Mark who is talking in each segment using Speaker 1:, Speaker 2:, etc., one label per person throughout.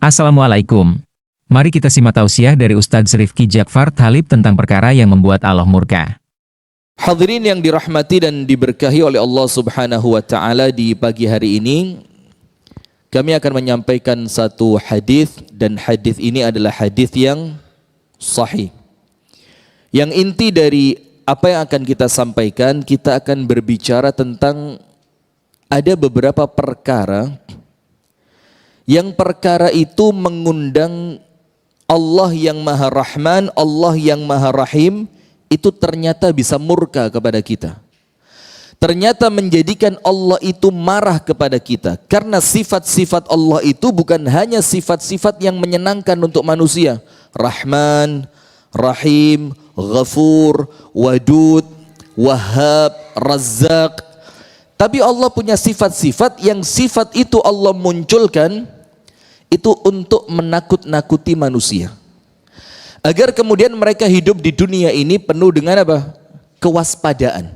Speaker 1: Assalamualaikum. Mari kita simak tausiah dari Ustadz Rifki Jakfar Thalib tentang perkara yang membuat Allah murka.
Speaker 2: Hadirin yang dirahmati dan diberkahi oleh Allah Subhanahu wa taala, di pagi hari ini kami akan menyampaikan satu hadis, dan hadis ini adalah hadis yang sahih. Yang inti dari apa yang akan kita sampaikan, kita akan berbicara tentang ada beberapa perkara yang perkara itu mengundang Allah yang Maha Rahman, Allah yang Maha Rahim, itu ternyata bisa murka kepada kita. Ternyata menjadikan Allah itu marah kepada kita. Karena sifat-sifat Allah itu bukan hanya sifat-sifat yang menyenangkan untuk manusia. Rahman, Rahim, Ghafur, Wadud, Wahhab, Razzaq. Tapi Allah punya sifat-sifat yang sifat itu Allah munculkan itu untuk menakut-nakuti manusia. Agar kemudian mereka hidup di dunia ini penuh dengan apa? Kewaspadaan.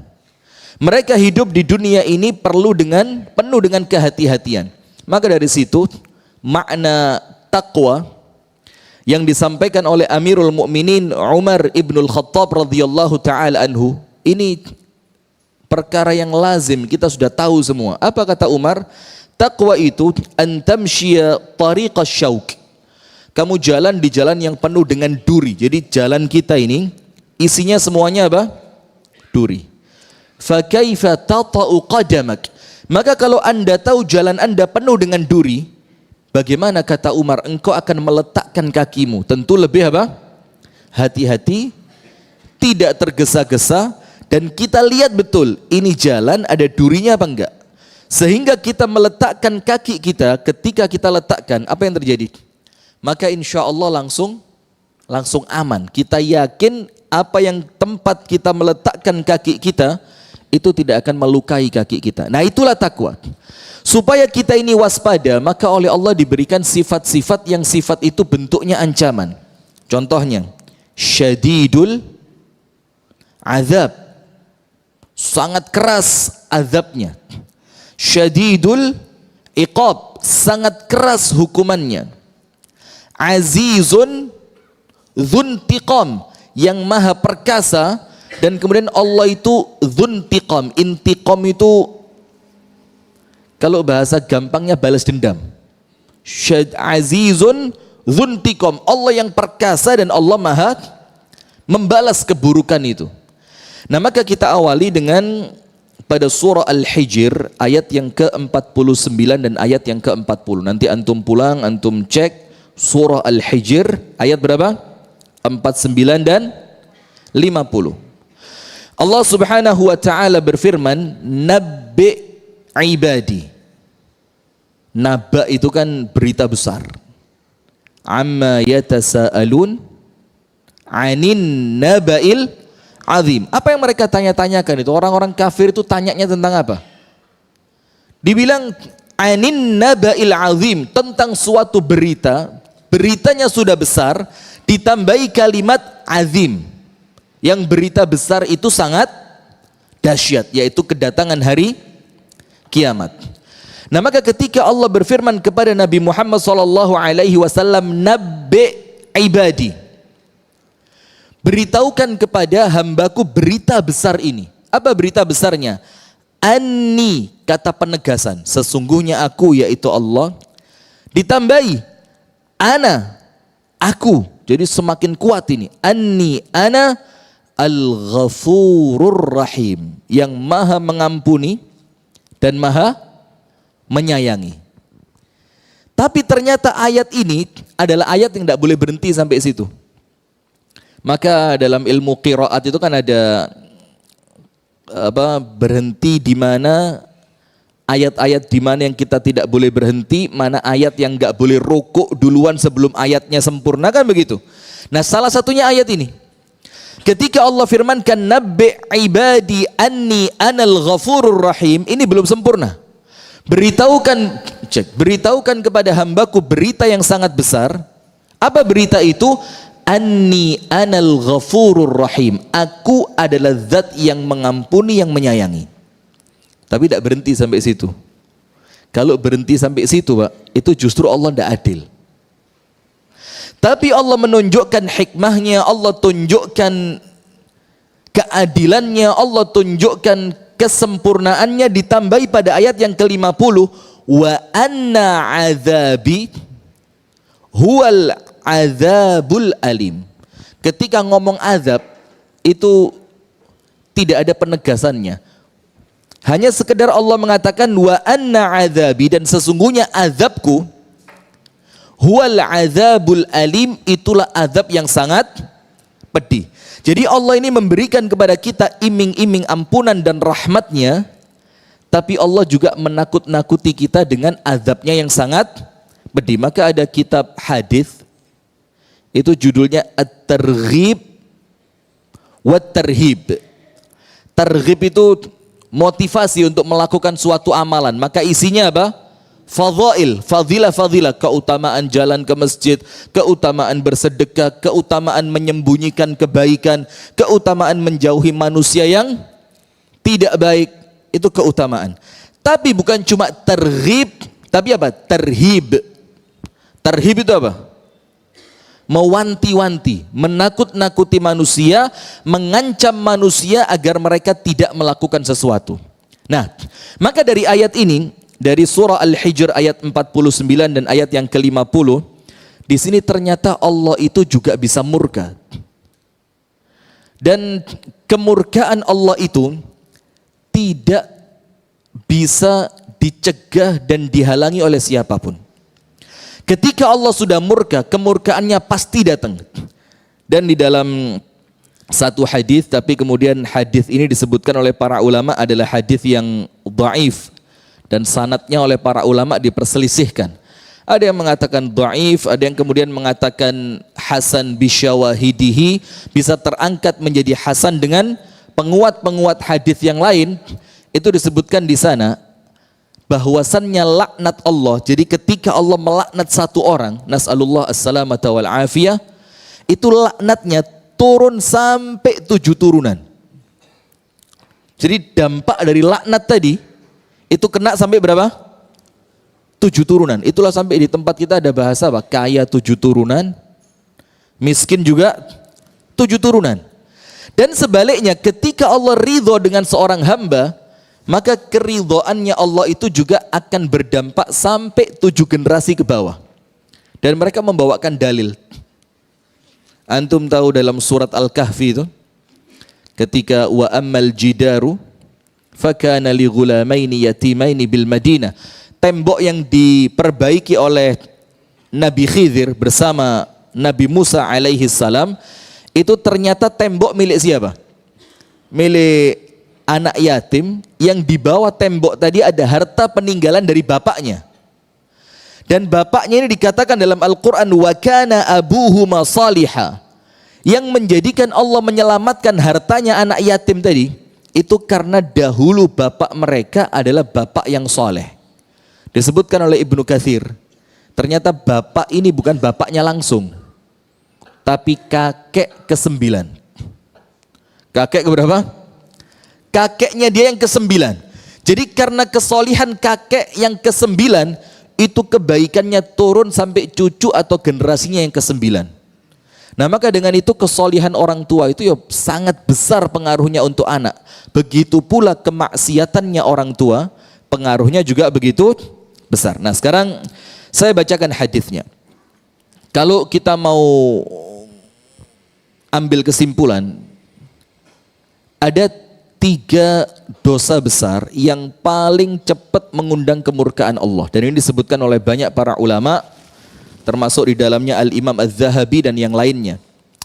Speaker 2: Mereka hidup di dunia ini penuh dengan kehati-hatian. Maka dari situ makna takwa yang disampaikan oleh Amirul Mukminin Umar ibnul Khattab radhiyallahu taala anhu, ini perkara yang lazim, kita sudah tahu semua. Apa kata Umar? Taqwa itu antamshiya tariqas syauk. Kamu jalan di jalan yang penuh dengan duri. Jadi jalan kita ini isinya semuanya apa? Duri. Fa kaifa tata'u qadamak? Maka kalau Anda tahu jalan Anda penuh dengan duri, bagaimana kata Umar engkau akan meletakkan kakimu? Tentu lebih apa? Hati-hati, tidak tergesa-gesa, dan kita lihat betul ini jalan ada durinya apa enggak. Sehingga kita meletakkan kaki kita, ketika kita letakkan, apa yang terjadi? Maka insya Allah langsung aman. Kita yakin apa yang tempat kita meletakkan kaki kita, itu tidak akan melukai kaki kita. Nah, itulah takwa. Supaya kita ini waspada, maka oleh Allah diberikan sifat-sifat yang sifat itu bentuknya ancaman. Contohnya, syadidul azab. Sangat keras azabnya. Syadidul iqab, sangat keras hukumannya. Azizun dzuntiqam, yang maha perkasa, dan kemudian Allah itu dzuntiqam. Intiqam itu kalau bahasa gampangnya balas dendam. Azizun dzuntiqam, Allah yang perkasa dan Allah maha membalas keburukan itu. Nah, maka kita awali dengan pada surah Al-Hijr ayat yang ke-49 dan ayat yang ke-40. Nanti antum pulang, antum cek surah Al-Hijr ayat berapa? 49 dan 50. Allah Subhanahu wa taala berfirman, "Nabbi ibadi." Naba itu kan berita besar. Amma yatasaalun 'anin naba'il azim. Apa yang mereka tanya-tanyakan itu? Orang-orang kafir itu tanyanya tentang apa? Dibilang anin naba'il azim, tentang suatu berita, beritanya sudah besar, ditambahi kalimat azim. Yang berita besar itu sangat dahsyat, yaitu kedatangan hari kiamat. Nah, maka ketika Allah berfirman kepada Nabi Muhammad SAW, nabbi ibadi, beritahukan kepada hambaku berita besar ini. Apa berita besarnya? Anni, kata penegasan, sesungguhnya aku, yaitu Allah. Ditambahi ana, aku. Jadi semakin kuat ini. Anni, ana al-ghafurur rahim, yang maha mengampuni dan maha menyayangi. Tapi ternyata ayat ini adalah ayat yang tidak boleh berhenti sampai situ. Maka dalam ilmu qiraat itu kan ada berhenti di mana, ayat-ayat di mana yang kita tidak boleh berhenti, mana ayat yang enggak boleh rukuk duluan sebelum ayatnya sempurna, kan begitu. Nah, salah satunya ayat ini. Ketika Allah firmankan nabbi ibadi anni anal ghafurur rahim, ini belum sempurna. Beritahukan kepada hambaku berita yang sangat besar. Apa berita itu? Anni anal ghafurur rahim, aku adalah zat yang mengampuni, yang menyayangi. Tapi tidak berhenti sampai situ. Kalau berhenti sampai situ, Pak, itu justru Allah tidak adil. Tapi Allah menunjukkan hikmahnya, Allah tunjukkan keadilannya, Allah tunjukkan kesempurnaannya, ditambahi pada ayat yang ke-50, wa anna azabi huwal azabul alim. Ketika ngomong azab itu tidak ada penegasannya. Hanya sekedar Allah mengatakan wa anna azabi, dan sesungguhnya azabku, huwal azabul alim, itulah azab yang sangat pedih. Jadi Allah ini memberikan kepada kita iming-iming ampunan dan rahmatnya, tapi Allah juga menakut-nakuti kita dengan azabnya yang sangat pedih. Maka ada kitab hadis, itu judulnya At-Targhib wa Tarhib. Targhib itu motivasi untuk melakukan suatu amalan, maka isinya apa? Fadhail, fadilah, keutamaan jalan ke masjid, keutamaan bersedekah, keutamaan menyembunyikan kebaikan, keutamaan menjauhi manusia yang tidak baik, itu keutamaan. Tapi bukan cuma targhib, tapi apa? Tarhib. Tarhib itu apa? Mewanti-wanti, menakut-nakuti manusia, mengancam manusia agar mereka tidak melakukan sesuatu. Nah, maka dari ayat ini, dari surah Al-Hijr ayat 49 dan ayat yang ke-50, di sini ternyata Allah itu juga bisa murka. Dan kemurkaan Allah itu tidak bisa dicegah dan dihalangi oleh siapapun. Ketika Allah sudah murka, kemurkaannya pasti datang. Dan di dalam satu hadis, tapi kemudian hadis ini disebutkan oleh para ulama adalah hadis yang dhaif, dan sanadnya oleh para ulama diperselisihkan. Ada yang mengatakan dhaif, ada yang kemudian mengatakan hasan bisyawahidihi, bisa terangkat menjadi hasan dengan penguat-penguat hadis yang lain. Itu disebutkan di sana bahwasannya laknat Allah. Jadi ketika Allah melaknat satu orang, nas'alullah as-salamata wal afiyah, itu laknatnya turun sampai 7 turunan. Jadi dampak dari laknat tadi itu kena sampai berapa? 7 turunan. Itulah sampai di tempat kita ada bahasa apa? Kaya 7 turunan, miskin juga 7 turunan. Dan sebaliknya, ketika Allah ridho dengan seorang hamba, maka keridhoannya Allah itu juga akan berdampak sampai 7 generasi ke bawah. Dan mereka membawakan dalil. Antum tahu dalam surat Al-Kahfi itu, ketika wa ammal jidaru fakana li ghulamaini yatimaini bil Madinah, tembok yang diperbaiki oleh Nabi Khidir bersama Nabi Musa alaihi salam, itu ternyata tembok milik siapa? Milik anak yatim, yang di bawah tembok tadi ada harta peninggalan dari bapaknya. Dan bapaknya ini dikatakan dalam Al-Quran wa kana abuhuma salihah, yang menjadikan Allah menyelamatkan hartanya anak yatim tadi itu karena dahulu bapak mereka adalah bapak yang soleh. Disebutkan oleh Ibnu Katsir, ternyata bapak ini bukan bapaknya langsung, tapi kakek ke-9. Kakek keberapa? Kakeknya dia yang ke-9. Jadi karena kesolihan kakek yang ke-9, itu kebaikannya turun sampai cucu atau generasinya yang ke-9. Nah, maka dengan itu kesolihan orang tua itu ya sangat besar pengaruhnya untuk anak. Begitu pula kemaksiatannya orang tua, pengaruhnya juga begitu besar. Nah, sekarang saya bacakan hadisnya. Kalau kita mau ambil kesimpulan, ada 3 dosa besar yang paling cepat mengundang kemurkaan Allah. Dan ini disebutkan oleh banyak para ulama, termasuk di dalamnya Al-Imam Az-Zahabi dan yang lainnya.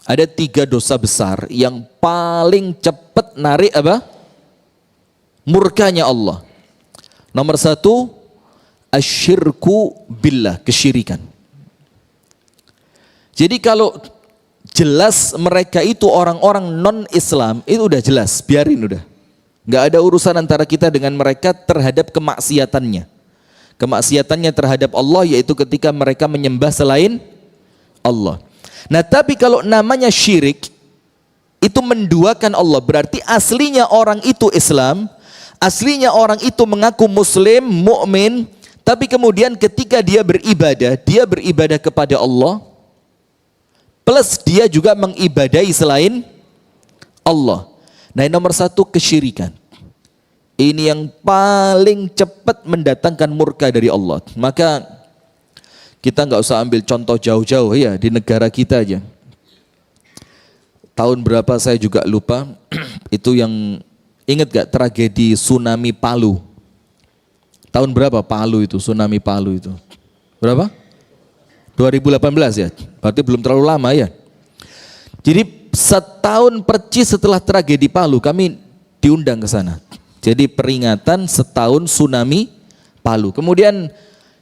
Speaker 2: Ada 3 dosa besar yang paling cepat narik apa? Murkanya Allah. Nomor 1, asyirku billah, kesyirikan. Jadi kalau jelas mereka itu orang-orang non-Islam, itu udah jelas, biarin udah. Nggak ada urusan antara kita dengan mereka terhadap kemaksiatannya. Kemaksiatannya terhadap Allah yaitu ketika mereka menyembah selain Allah. Nah, tapi kalau namanya syirik, itu menduakan Allah, berarti aslinya orang itu Islam, aslinya orang itu mengaku muslim, mukmin, tapi kemudian ketika dia beribadah kepada Allah, plus dia juga mengibadahi selain Allah. Nah, yang nomor satu kesyirikan. Ini yang paling cepat mendatangkan murka dari Allah. Maka kita nggak usah ambil contoh jauh-jauh ya, di negara kita aja. Tahun berapa saya juga lupa. Itu yang ingat gak tragedi tsunami Palu? Tahun berapa Palu itu, tsunami Palu itu? Berapa? 2018 ya? Berarti belum terlalu lama ya? Jadi setahun percis setelah tragedi Palu kami diundang ke sana. Jadi peringatan setahun tsunami Palu. Kemudian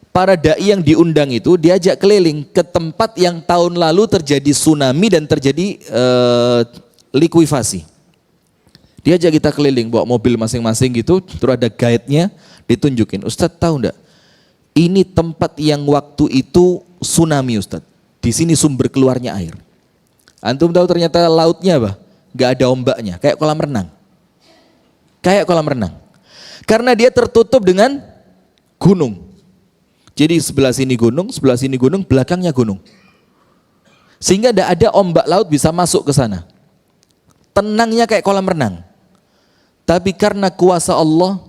Speaker 2: para dai yang diundang itu diajak keliling ke tempat yang tahun lalu terjadi tsunami dan terjadi likuifasi. Diajak kita keliling bawa mobil masing-masing gitu, terus ada guide-nya ditunjukin. Ustadz tahu enggak? Ini tempat yang waktu itu tsunami Ustadz. Di sini sumber keluarnya air. Antum tahu ternyata lautnya apa? Enggak ada ombaknya, kayak kolam renang. Kayak kolam renang. Karena dia tertutup dengan gunung. Jadi sebelah sini gunung, belakangnya gunung. Sehingga tidak ada ombak laut bisa masuk ke sana. Tenangnya kayak kolam renang. Tapi karena kuasa Allah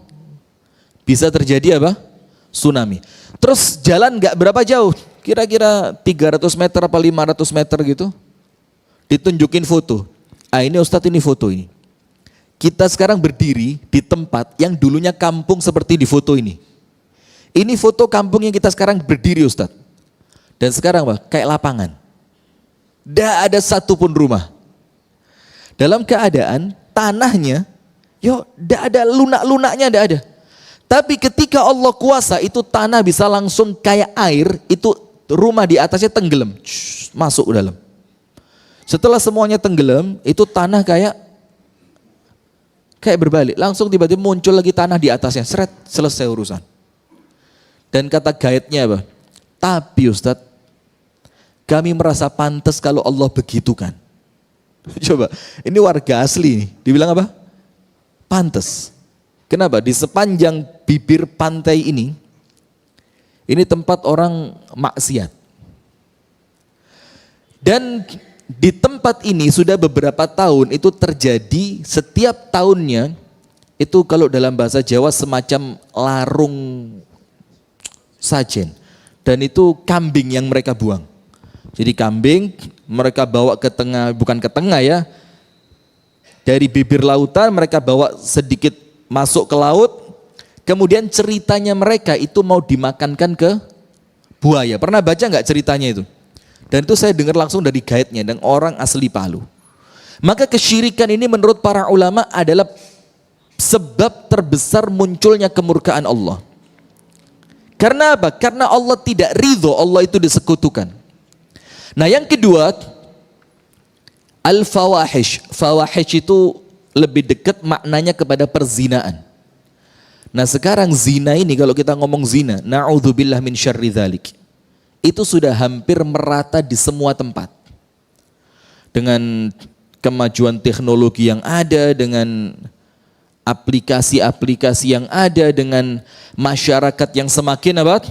Speaker 2: bisa terjadi apa? Tsunami. Terus jalan nggak berapa jauh? Kira-kira 300 meter apa 500 meter gitu. Ditunjukin foto. Ah ini Ustadz ini foto ini. Kita sekarang berdiri di tempat yang dulunya kampung seperti di foto ini. Ini foto kampung yang kita sekarang berdiri Ustadz. Dan sekarang Pak, kayak lapangan. Tidak ada satupun rumah. Dalam keadaan tanahnya, tidak ada lunak-lunaknya, tidak ada. Tapi ketika Allah kuasa itu tanah bisa langsung kayak air, itu rumah di atasnya tenggelam. Masuk ke dalam. Setelah semuanya tenggelam, itu tanah kayak berbalik. Langsung tiba-tiba muncul lagi tanah di atasnya. Seret, selesai urusan. Dan kata guide-nya apa? Tapi Ustadz, kami merasa pantas kalau Allah begitukan. Coba, ini warga asli nih. Dibilang apa? Pantas. Kenapa? Di sepanjang bibir pantai ini tempat orang maksiat. Dan di tempat ini sudah beberapa tahun itu terjadi setiap tahunnya itu kalau dalam bahasa Jawa semacam larung sajen. Dan itu kambing yang mereka buang. Jadi kambing mereka bawa ke tengah, bukan ke tengah ya. Dari bibir lautan mereka bawa sedikit masuk ke laut. Kemudian ceritanya mereka itu mau dimakankan ke buaya. Pernah baca nggak ceritanya itu? Dan itu saya dengar langsung dari guide-nya dan orang asli Palu. Maka kesyirikan ini menurut para ulama adalah sebab terbesar munculnya kemurkaan Allah. Karena apa? Karena Allah tidak ridho Allah itu disekutukan. Nah yang kedua, al-fawahish. Fawahish itu lebih dekat maknanya kepada perzinaan. Nah sekarang zina ini kalau kita ngomong zina, na'udzubillah min syarri dzalik. Itu sudah hampir merata di semua tempat. Dengan kemajuan teknologi yang ada, dengan aplikasi-aplikasi yang ada, dengan masyarakat yang semakin apa?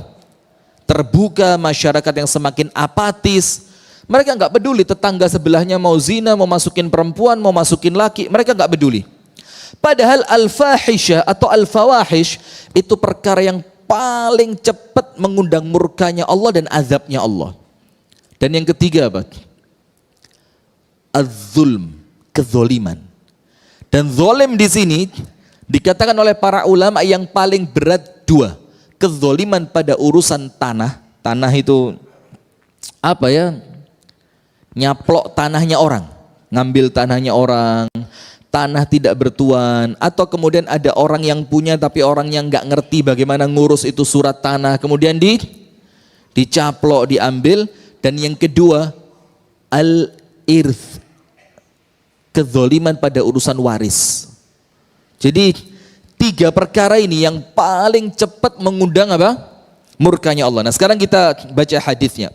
Speaker 2: Terbuka, masyarakat yang semakin apatis. Mereka nggak peduli tetangga sebelahnya mau zina, mau masukin perempuan, mau masukin laki, mereka nggak peduli. Padahal al-fahisha atau al-fawahish itu perkara yang paling cepat mengundang murkanya Allah dan azabnya Allah. Dan yang ketiga apa? Az-zulm, kezoliman. Dan zolim di sini dikatakan oleh para ulama yang paling berat dua. Kezoliman pada urusan tanah. Tanah itu apa ya? Nyaplok tanahnya orang. Ngambil tanahnya orang. Tanah tidak bertuan. Atau kemudian ada orang yang punya tapi orang yang gak ngerti bagaimana ngurus itu surat tanah. Kemudian dicaplok, diambil. Dan yang kedua, al-irth. Kezoliman pada urusan waris. Jadi 3 perkara ini yang paling cepat mengundang apa? Murkanya Allah. Nah sekarang kita baca hadisnya.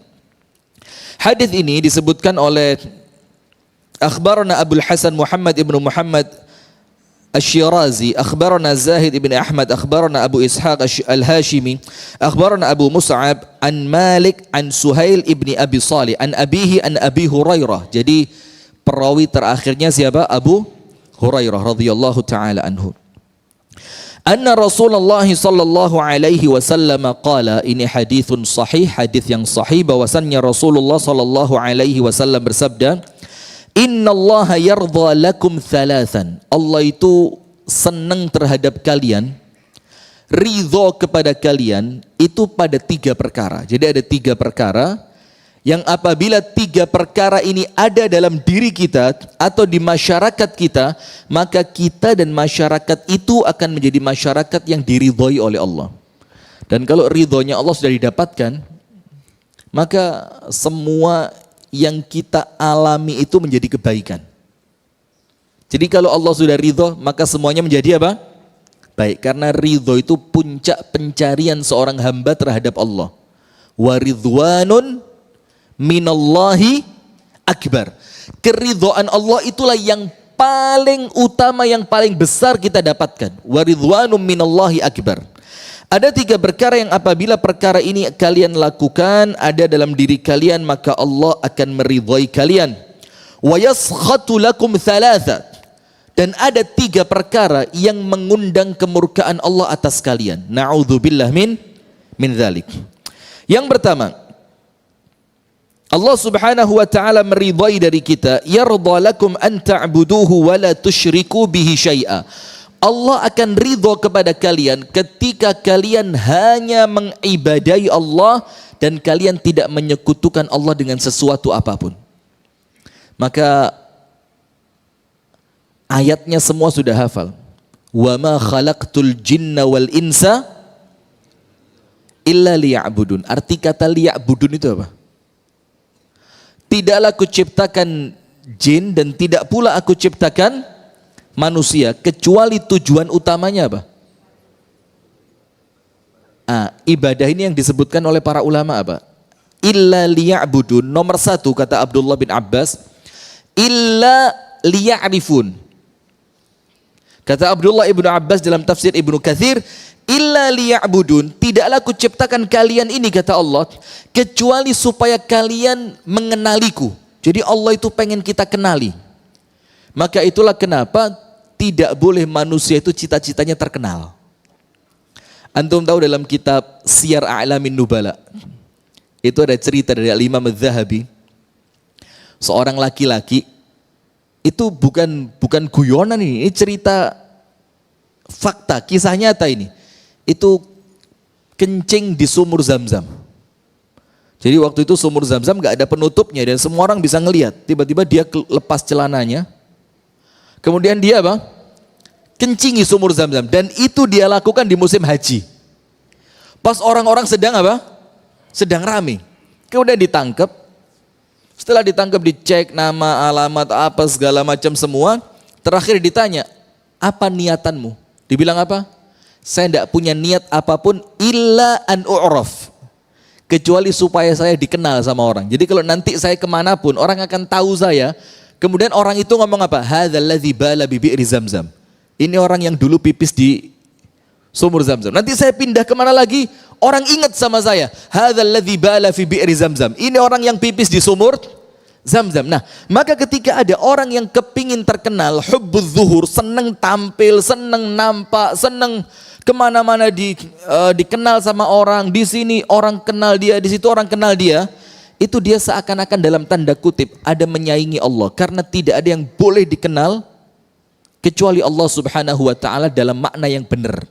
Speaker 2: Hadis ini disebutkan oleh Akhbarana Abul Hasan Muhammad ibnu Muhammad الشيرازي أخبرنا زاهد بن أحمد أخبرنا أبو إسحاق الهاشمي أخبرنا أبو مصعب عن مالك عن سهيل ابن أبي صالح عن أبيه عن أبي هريرة. Jadi perawi terakhirnya siapa? Abu Hurairah radhiyallahu taala anhu. Anna Rasulullah sallallahu alaihi wasallam qala, ini hadithun sahih, hadis yang sahih bahwasannya Rasulullah sallallahu alaihi wasallam bersabda, innallaha yardha lakum thalathan. Allah itu senang terhadap kalian, ridho kepada kalian itu pada 3 perkara. Jadi ada 3 perkara yang apabila 3 perkara ini ada dalam diri kita atau di masyarakat kita, maka kita dan masyarakat itu akan menjadi masyarakat yang diridhoi oleh Allah. Dan kalau ridhonya Allah sudah didapatkan, maka semua yang kita alami itu menjadi kebaikan. Jadi kalau Allah sudah ridho, maka semuanya menjadi apa? Baik, karena ridho itu puncak pencarian seorang hamba terhadap Allah. Wa ridwanun minallahi akbar. Keridhaan Allah itulah yang paling utama, yang paling besar kita dapatkan. Wa ridwanum minallahi akbar. Ada 3 perkara yang apabila perkara ini kalian lakukan ada dalam diri kalian, maka Allah akan meridhai kalian. Wa yaskhatu lakum thalatha. Dan ada 3 perkara yang mengundang kemurkaan Allah atas kalian. Na'udzubillah min dzalik. Yang pertama, Allah subhanahu wa ta'ala meridhai dari kita, yardha lakum an ta'buduhu wa la tusyriku bihi syai'a. Allah akan ridho kepada kalian ketika kalian hanya mengibadai Allah dan kalian tidak menyekutukan Allah dengan sesuatu apapun. Maka ayatnya semua sudah hafal. Wa ma khalaqtul jinna wal insa illa liya'budun. Arti kata liya'budun itu apa? Tidaklah aku ciptakan jin dan tidak pula aku ciptakan manusia kecuali tujuan utamanya apa? Ibadah ini yang disebutkan oleh para ulama apa? Illa liya'budun. Nomor 1 kata Abdullah bin Abbas, illa liya'rifun. Kata Abdullah ibnu Abbas dalam tafsir Ibnu Katsir, illa liya'budun, tidaklah aku ciptakan kalian ini kata Allah kecuali supaya kalian mengenaliku. Jadi Allah itu pengen kita kenali. Maka itulah kenapa tidak boleh manusia itu cita-citanya terkenal. Antum tahu dalam kitab Siyar A'lamin Nubala itu ada cerita dari Al-Imam Az-Zahabi, seorang laki-laki itu bukan guyonan ini cerita fakta, kisah nyata ini. Itu kencing di sumur Zam-Zam. Jadi waktu itu sumur Zam-Zam gak ada penutupnya dan semua orang bisa ngelihat. Tiba-tiba dia lepas celananya, kemudian dia apa? Kencingi sumur Zam-Zam, dan itu dia lakukan di musim haji. Pas orang-orang sedang apa? Sedang rame. Kemudian ditangkap. Setelah ditangkap dicek nama, alamat, apa segala macam semua. Terakhir ditanya, apa niatanmu? Dibilang apa? Saya tidak punya niat apapun illa an u'raf, kecuali supaya saya dikenal sama orang. Jadi kalau nanti saya kemanapun orang akan tahu saya. Kemudian orang itu ngomong apa? Hadzal ladzi bala bi bi'ri Zamzam. Ini orang yang dulu pipis di sumur Zamzam. Nanti saya pindah kemana lagi, orang ingat sama saya. Hadzal ladzi bala fi bi'ri Zamzam. Ini orang yang pipis di sumur Zamzam. Nah, maka ketika ada orang yang kepingin terkenal, hubbuz zuhur, senang tampil, senang nampak, senang kemana-mana dikenal sama orang, di sini orang kenal dia, di situ orang kenal dia, itu dia seakan-akan dalam tanda kutip ada menyaingi Allah, karena tidak ada yang boleh dikenal kecuali Allah Subhanahu wa taala dalam makna yang benar.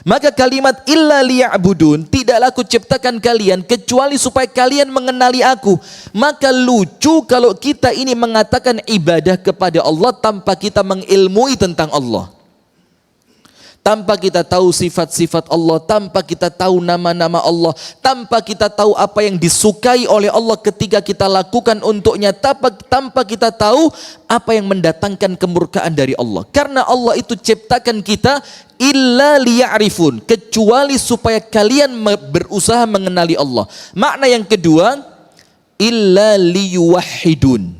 Speaker 2: Maka kalimat illa liya'budun, tidaklah aku ciptakan kalian kecuali supaya kalian mengenali aku. Maka lucu kalau kita ini mengatakan ibadah kepada Allah tanpa kita mengilmui tentang Allah, tanpa kita tahu sifat-sifat Allah, tanpa kita tahu nama-nama Allah, tanpa kita tahu apa yang disukai oleh Allah ketika kita lakukan untuknya, tanpa kita tahu apa yang mendatangkan kemurkaan dari Allah. Karena Allah itu ciptakan kita illa liya'rifun, kecuali supaya kalian berusaha mengenali Allah. Makna yang kedua, illa liyuwahhidun,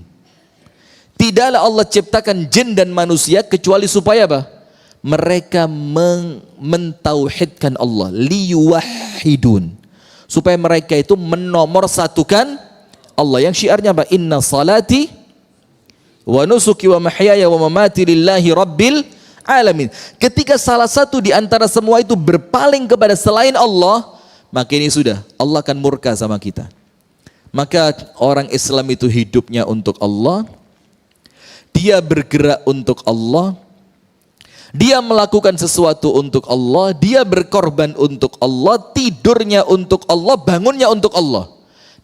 Speaker 2: Tidaklah Allah ciptakan jin dan manusia kecuali supaya apa? Mereka mentauhidkan Allah, liyuwahhidun. Supaya mereka itu menomorsatukan Allah. Yang syiarnya apa? Inna salati wa nusuki wa mahyaya wa mamati lillahi rabbil alamin. Ketika salah satu di antara semua itu berpaling kepada selain Allah, maka ini sudah, Allah akan murka sama kita. Maka orang Islam itu hidupnya untuk Allah, dia bergerak untuk Allah, dia melakukan sesuatu untuk Allah, dia berkorban untuk Allah, tidurnya untuk Allah, bangunnya untuk Allah.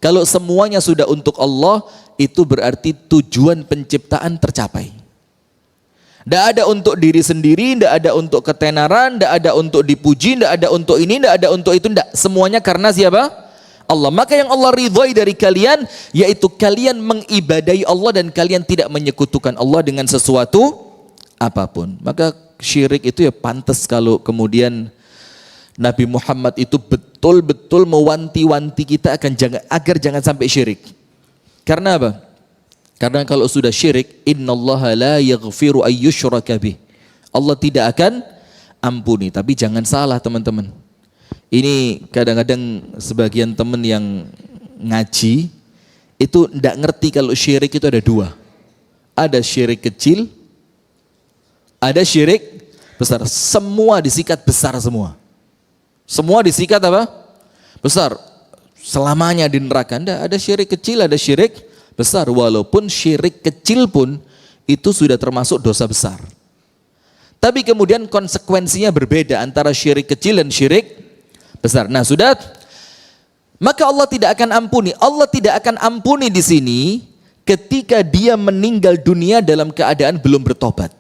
Speaker 2: Kalau semuanya sudah untuk Allah, itu berarti tujuan penciptaan tercapai. Tidak ada untuk diri sendiri, tidak ada untuk ketenaran, tidak ada untuk dipuji, tidak ada untuk ini, tidak ada untuk itu, tidak. Semuanya karena siapa? Allah. Maka yang Allah ridhai dari kalian, yaitu kalian mengibadahi Allah dan kalian tidak menyekutukan Allah dengan sesuatu apapun. Maka syirik itu ya pantas kalau kemudian Nabi Muhammad itu betul-betul mewanti-wanti kita agar jangan sampai syirik. Karena apa? Karena kalau sudah syirik, innallaha la yaghfiru ayyushraka bih. Allah tidak akan ampuni. Tapi jangan salah teman-teman. Ini kadang-kadang sebagian teman yang ngaji itu tidak ngerti kalau syirik itu ada dua. Ada syirik kecil, ada syirik besar. Semua disikat besar semua. Semua disikat apa? Besar. Selamanya di neraka. Tidak, ada syirik kecil, ada syirik besar. Walaupun syirik kecil pun itu sudah termasuk dosa besar. Tapi kemudian konsekuensinya berbeda antara syirik kecil dan syirik besar. Nah, sudah, maka Allah tidak akan ampuni. Allah tidak akan ampuni di sini ketika dia meninggal dunia dalam keadaan belum bertobat.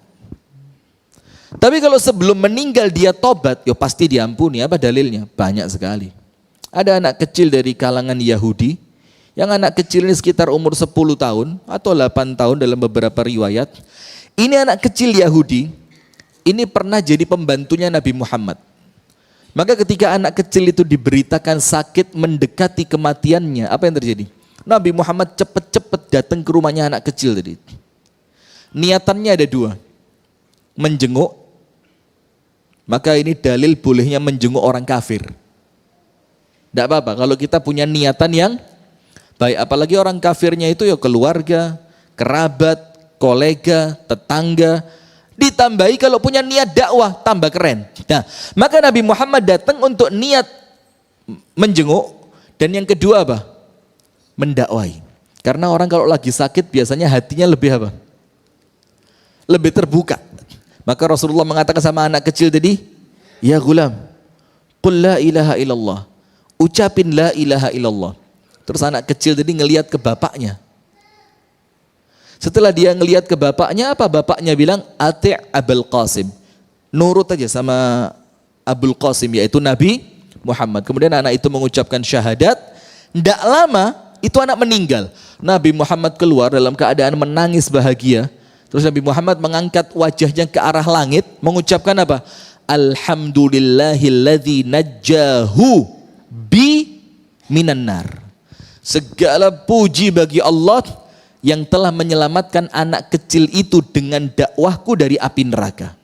Speaker 2: Tapi kalau sebelum meninggal dia tobat, ya pasti diampuni. Apa dalilnya? Banyak sekali. Ada anak kecil dari kalangan Yahudi, yang anak kecil ini sekitar umur 10 tahun atau 8 tahun dalam beberapa riwayat. Ini anak kecil Yahudi, ini pernah jadi pembantunya Nabi Muhammad. Maka ketika anak kecil itu diberitakan sakit mendekati kematiannya, apa yang terjadi? Nabi Muhammad cepat-cepat datang ke rumahnya anak kecil tadi. Niatannya ada dua. Menjenguk. Maka ini dalil bolehnya menjenguk orang kafir. Tidak apa-apa kalau kita punya niatan yang baik. Apalagi orang kafirnya itu ya keluarga, kerabat, kolega, tetangga. Ditambahi kalau punya niat dakwah, tambah keren. Nah, maka Nabi Muhammad datang untuk niat menjenguk. Dan yang kedua apa? Mendakwai. Karena orang kalau lagi sakit biasanya hatinya lebih apa? Lebih terbuka. Maka Rasulullah mengatakan sama anak kecil tadi, ya gulam, qul la ilaha illallah. Ucapin la ilaha illallah. Terus anak kecil tadi ngelihat ke bapaknya. Setelah dia ngelihat ke bapaknya, apa bapaknya bilang? Ati' Abul Qasim. Nurut aja sama Abul Qasim, yaitu Nabi Muhammad. Kemudian anak itu mengucapkan syahadat. Tidak lama itu anak meninggal. Nabi Muhammad keluar dalam keadaan menangis bahagia. Terus Nabi Muhammad mengangkat wajahnya ke arah langit, mengucapkan apa? Alhamdulillahilladzi najjahu bi minan nar. Segala puji bagi Allah yang telah menyelamatkan anak kecil itu dengan dakwahku dari api neraka.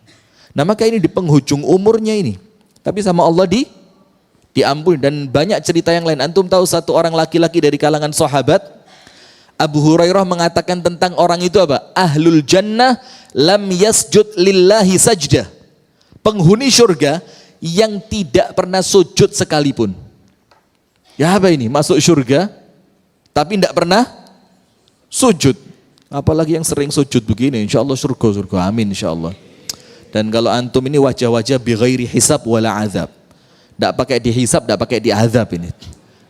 Speaker 2: Nah, maka ini di penghujung umurnya ini. Tapi sama Allah diampuni. Dan banyak cerita yang lain. Antum tahu satu orang laki-laki dari kalangan sahabat, Abu Hurairah mengatakan tentang orang itu apa? Ahlul jannah lam yasjud lillahi sajdah. Penghuni surga yang tidak pernah sujud sekalipun. Ya apa ini? Masuk surga tapi tidak pernah sujud. Apalagi yang sering sujud begini, insya Allah surga, amin insya Allah. Dan kalau antum ini wajah-wajah bi ghairi hisab wala azab. Tidak pakai dihisab, tidak pakai diazab ini.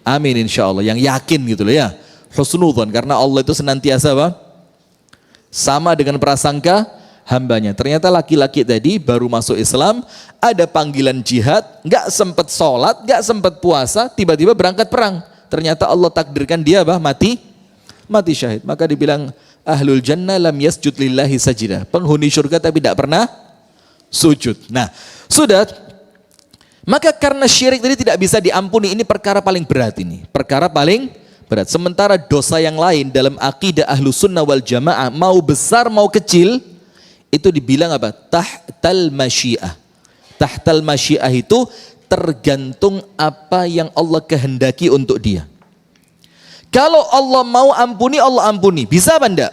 Speaker 2: Amin insya Allah, yang yakin gitu loh ya. Husnudzon, karena Allah itu senantiasa apa? Sama dengan prasangka hambanya. Ternyata laki-laki tadi baru masuk Islam, ada panggilan jihad, nggak sempat sholat, nggak sempat puasa, tiba-tiba berangkat perang. Ternyata Allah takdirkan dia apa? Mati syahid. Maka dibilang ahlul jannah lam yasjud lillahi sajdah. Penghuni surga tapi tidak pernah sujud. Nah, sudah. Maka karena syirik tadi tidak bisa diampuni, ini perkara paling berat ini. Perkara paling berat. Sementara dosa yang lain dalam akidah ahlu sunnah wal jamaah, mau besar mau kecil, itu dibilang apa? Tahtal masyiah. Tahtal masyiah itu tergantung apa yang Allah kehendaki untuk dia. Kalau Allah mau ampuni, Allah ampuni. Bisa apa enggak?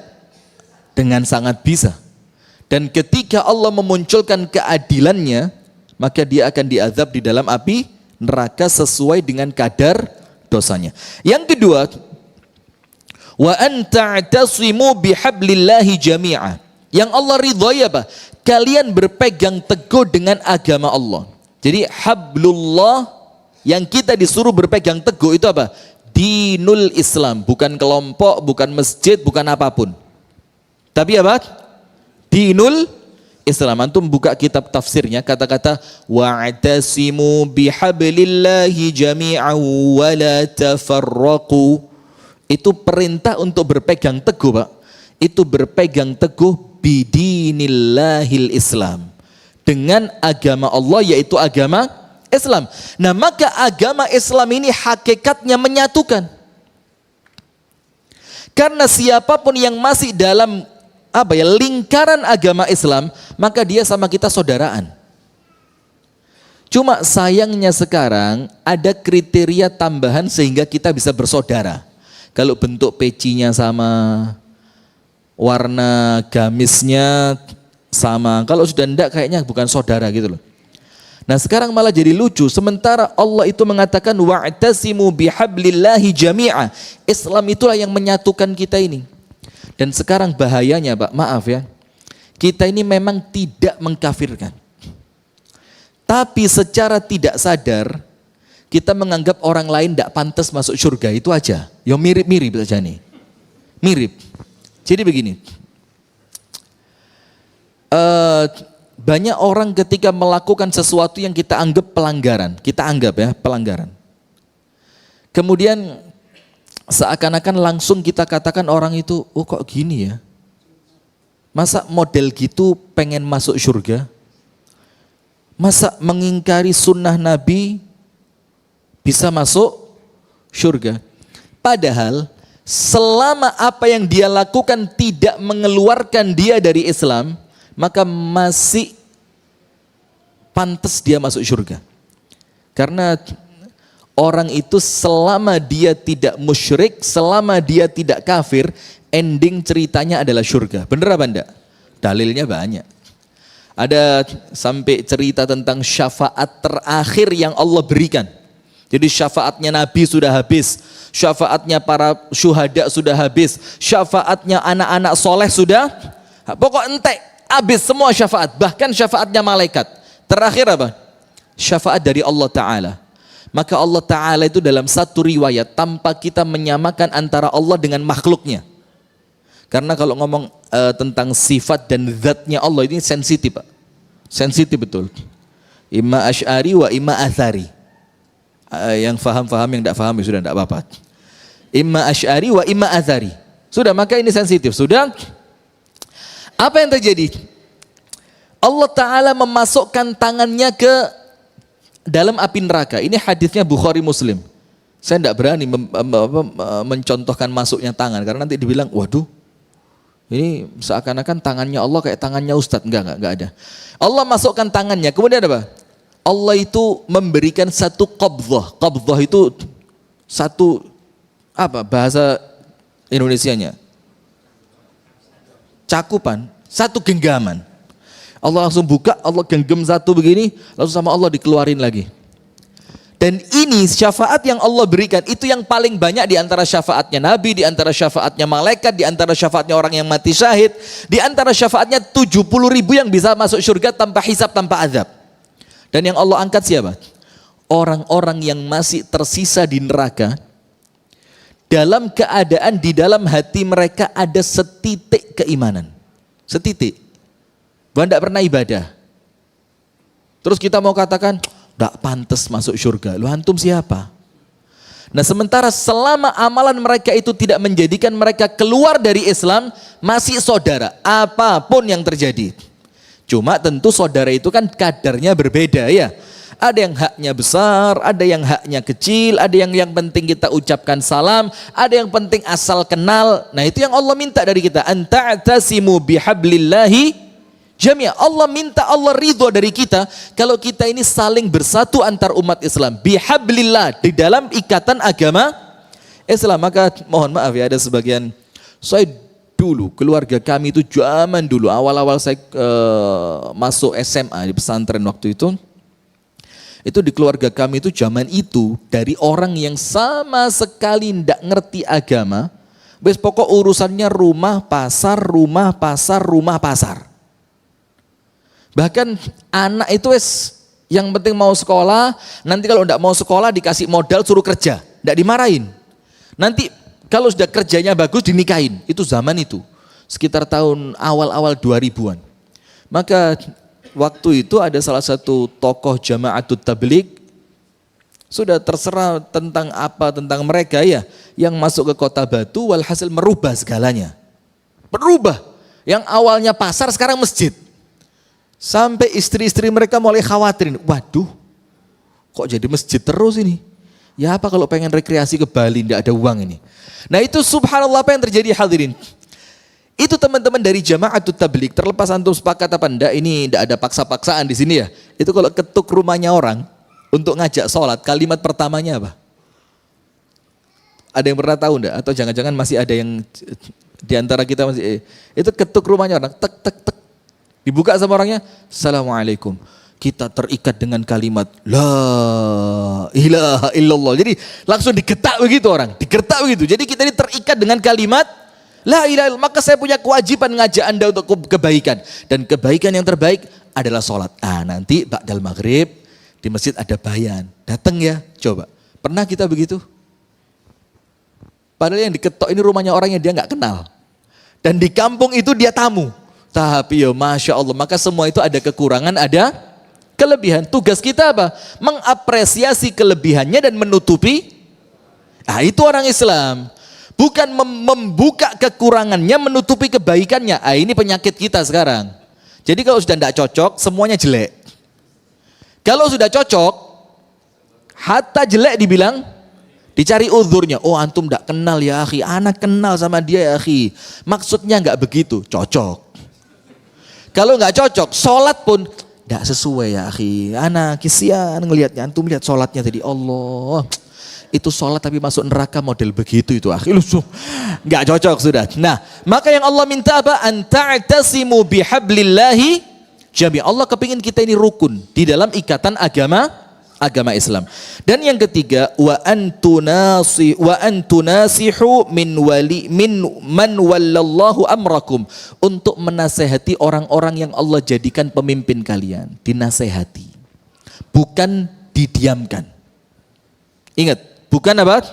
Speaker 2: Dengan sangat bisa. Dan ketika Allah memunculkan keadilannya, maka dia akan diazab di dalam api neraka sesuai dengan kadar dosanya. Yang kedua, wa an ta'tasimu bihablillahi jami'a. Yang Allah ridhoi apa? Kalian berpegang teguh dengan agama Allah. Jadi hablullah yang kita disuruh berpegang teguh itu apa? Dinul Islam, bukan kelompok, bukan masjid, bukan apapun. Tapi apa? Dinul Islam. Antum buka kitab tafsirnya, kata-kata wa'tasimu bihablillahi jami'an wa la tafarraqu. Itu perintah untuk berpegang teguh, Pak. Itu berpegang teguh bidinillahil Islam. Dengan agama Allah, yaitu agama Islam. Nah, maka agama Islam ini hakikatnya menyatukan. Karena siapapun yang masih dalam lingkaran agama Islam, maka dia sama kita saudaraan. Cuma sayangnya sekarang ada kriteria tambahan sehingga kita bisa bersaudara. Kalau bentuk pecinya sama, warna gamisnya sama, kalau sudah enggak kayaknya bukan saudara gitu loh. Nah sekarang malah jadi lucu, sementara Allah itu mengatakan wa'tasimu bihablillahi jami'a. Islam itulah yang menyatukan kita ini. Dan sekarang bahayanya, Pak, maaf ya, kita ini memang tidak mengkafirkan. Tapi secara tidak sadar, kita menganggap orang lain tidak pantas masuk surga, itu aja. Ya mirip-mirip saja nih. Mirip. Jadi begini, banyak orang ketika melakukan sesuatu yang kita anggap pelanggaran, pelanggaran. Kemudian seakan-akan langsung kita katakan orang itu, oh kok gini ya? Masa model gitu pengen masuk surga? Masa mengingkari sunnah Nabi bisa masuk surga? Padahal selama apa yang dia lakukan tidak mengeluarkan dia dari Islam, maka masih pantas dia masuk surga. Karena orang itu selama dia tidak musyrik, selama dia tidak kafir, ending ceritanya adalah surga. Bener apa enggak? Dalilnya banyak. Ada sampai cerita tentang syafaat terakhir yang Allah berikan. Jadi syafaatnya Nabi sudah habis, syafaatnya para syuhada sudah habis, syafaatnya anak-anak soleh sudah, pokok entek, habis semua syafaat, bahkan syafaatnya malaikat. Terakhir apa? Syafaat dari Allah Ta'ala. Maka Allah Ta'ala itu dalam satu riwayat, tanpa kita menyamakan antara Allah dengan makhluknya. Karena kalau ngomong tentang sifat dan zatnya Allah ini sensitif, Pak. Sensitif betul. Imma Asy'ari wa imma Athari. Yang faham-faham, yang tidak faham ya sudah tidak apa-apa. Imma Asy'ari wa imma Athari. Sudah, maka ini sensitif. Sudah. Apa yang terjadi? Allah Ta'ala memasukkan tangannya ke dalam api neraka. Ini hadisnya Bukhari Muslim. Saya tidak berani mencontohkan masuknya tangan, karena nanti dibilang, waduh, ini seakan-akan tangannya Allah kayak tangannya Ustadz. Enggak ada. Allah masukkan tangannya, kemudian apa? Allah itu memberikan satu qabdhah. Qabdhah itu satu bahasa Indonesianya? Cakupan, satu genggaman. Allah langsung buka, Allah genggam satu begini, lalu sama Allah dikeluarin lagi. Dan ini syafaat yang Allah berikan, itu yang paling banyak di antara syafaatnya Nabi, di antara syafaatnya malaikat, di antara syafaatnya orang yang mati syahid, di antara syafaatnya 70.000 yang bisa masuk surga tanpa hisab, tanpa azab. Dan yang Allah angkat siapa? Orang-orang yang masih tersisa di neraka, dalam keadaan di dalam hati mereka ada setitik keimanan. Setitik. Bahkan tidak pernah ibadah. Terus kita mau katakan, tidak pantas masuk surga. Lu antum siapa? Nah sementara selama amalan mereka itu tidak menjadikan mereka keluar dari Islam, masih saudara, apapun yang terjadi. Cuma tentu saudara itu kan kadarnya berbeda ya. Ada yang haknya besar, ada yang haknya kecil, ada yang penting kita ucapkan salam, ada yang penting asal kenal. Nah itu yang Allah minta dari kita. Anta'tasimu bihablillahi jami'a. Allah minta, Allah ridho dari kita kalau kita ini saling bersatu antar umat Islam. Bihablillah, di dalam ikatan agama Islam. Maka mohon maaf ya, ada sebagian, saya dulu, keluarga kami itu zaman dulu, awal-awal saya masuk SMA di pesantren waktu itu di keluarga kami itu zaman itu dari orang yang sama sekali tidak ngerti agama, wes pokok urusannya rumah pasar, rumah pasar, rumah pasar. Bahkan anak itu wes yang penting mau sekolah, nanti kalau tidak mau sekolah dikasih modal suruh kerja, tidak dimarahin. Nanti kalau sudah kerjanya bagus dinikahin, itu zaman itu, sekitar tahun awal-awal 2000-an. Maka waktu itu ada salah satu tokoh Jama'atut Tabligh, sudah terserah tentang apa, tentang mereka ya, yang masuk ke kota Batu, walhasil merubah segalanya. Berubah, yang awalnya pasar sekarang masjid. Sampai istri-istri mereka mulai khawatirin, waduh kok jadi masjid terus ini? Ya apa kalau pengen rekreasi ke Bali, tidak ada uang ini. Nah itu subhanallah apa yang terjadi hadirin. Itu teman-teman dari Jama'atut Tabligh, terlepas antum sepakat apa enggak, ini enggak ada paksa-paksaan di sini ya. Itu kalau ketuk rumahnya orang untuk ngajak sholat, kalimat pertamanya apa? Ada yang pernah tahu enggak? Atau jangan-jangan masih ada yang di antara kita masih itu ketuk rumahnya orang, tek tek tek. Dibuka sama orangnya, Assalamualaikum. Kita terikat dengan kalimat La ilaha illallah. Jadi langsung digetak begitu orang, digetak begitu. Jadi kita ini terikat dengan kalimat La ilaha illallah, maka saya punya kewajiban ngajak Anda untuk kebaikan. Dan kebaikan yang terbaik adalah sholat. Nanti ba'dal maghrib di masjid ada bayan. Datang ya, coba. Pernah kita begitu? Padahal yang diketok ini rumahnya orang yang dia nggak kenal. Dan di kampung itu dia tamu. Tapi ya Masya Allah, maka semua itu ada kekurangan, ada kelebihan. Tugas kita apa? Mengapresiasi kelebihannya dan menutupi. Itu orang Islam. Bukan membuka kekurangannya, menutupi kebaikannya. Ini penyakit kita sekarang. Jadi kalau sudah tidak cocok, semuanya jelek. Kalau sudah cocok, hatta jelek dibilang, dicari uzurnya. Oh antum tidak kenal ya akhi, anak kenal sama dia ya akhi. Maksudnya nggak begitu, cocok. Kalau nggak cocok, sholat pun tidak sesuai ya akhi. Anak kisian ngelihatnya, antum lihat sholatnya tadi, Allah. Itu sholat tapi masuk neraka model begitu itu akhi, nggak cocok sudah. Nah maka yang Allah minta apa? Anta'tasimu bihablillahi jami'. Allah kepingin kita ini rukun di dalam ikatan agama Islam. Dan yang ketiga, wa antunasihu min man wallallahu amrakum, untuk menasehati orang-orang yang Allah jadikan pemimpin kalian. Dinasehati, bukan didiamkan. Ingat, bukan apa?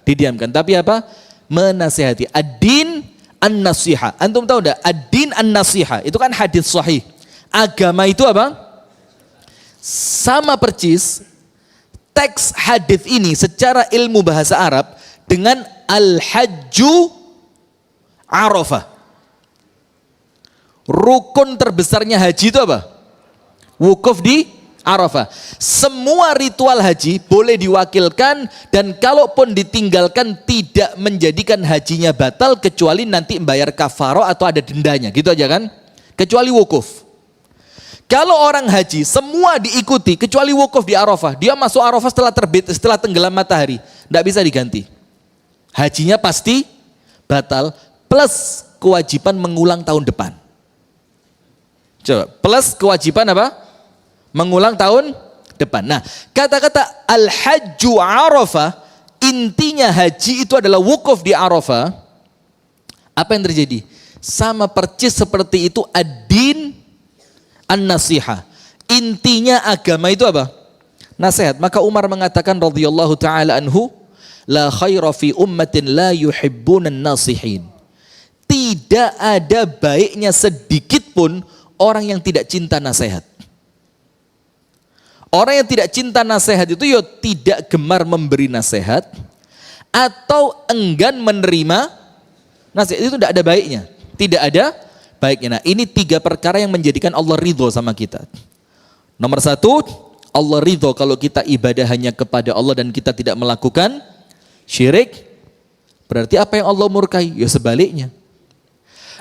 Speaker 2: Didiamkan, tapi apa? Menasihati. Ad-din an-nasiha. Antum tahu enggak? Ad-din an-nasiha. Itu kan hadis sahih. Agama itu apa? Sama persis teks hadis ini secara ilmu bahasa Arab dengan al-hajju Arafah. Rukun terbesarnya haji itu apa? Wukuf di Arafah. Semua ritual haji boleh diwakilkan, dan kalaupun ditinggalkan tidak menjadikan hajinya batal kecuali nanti membayar kafarah atau ada dendanya, gitu aja kan? Kecuali wukuf. Kalau orang haji semua diikuti kecuali wukuf di Arafah, dia masuk Arafah setelah terbit, setelah tenggelam matahari, tidak bisa diganti. Hajinya pasti batal, plus kewajiban mengulang tahun depan. Coba, plus kewajiban apa? Mengulang tahun depan. Nah, kata-kata al-hajju Arafah, intinya haji itu adalah wukuf di Arafah. Apa yang terjadi? Sama persis seperti itu ad-din an-nasihah. Intinya agama itu apa? Nasihat. Maka Umar mengatakan radhiyallahu taala anhu, la khaira fi ummatin la yuhibbuna an-nasihin. Tidak ada baiknya sedikit pun orang yang tidak cinta nasihat. Orang yang tidak cinta nasihat itu ya tidak gemar memberi nasihat atau enggan menerima nasihat, itu tidak ada baiknya. Tidak ada baiknya. Nah, ini 3 perkara yang menjadikan Allah ridho sama kita. Nomor 1, Allah ridho kalau kita ibadah hanya kepada Allah dan kita tidak melakukan syirik. Berarti apa yang Allah murkai? Ya sebaliknya.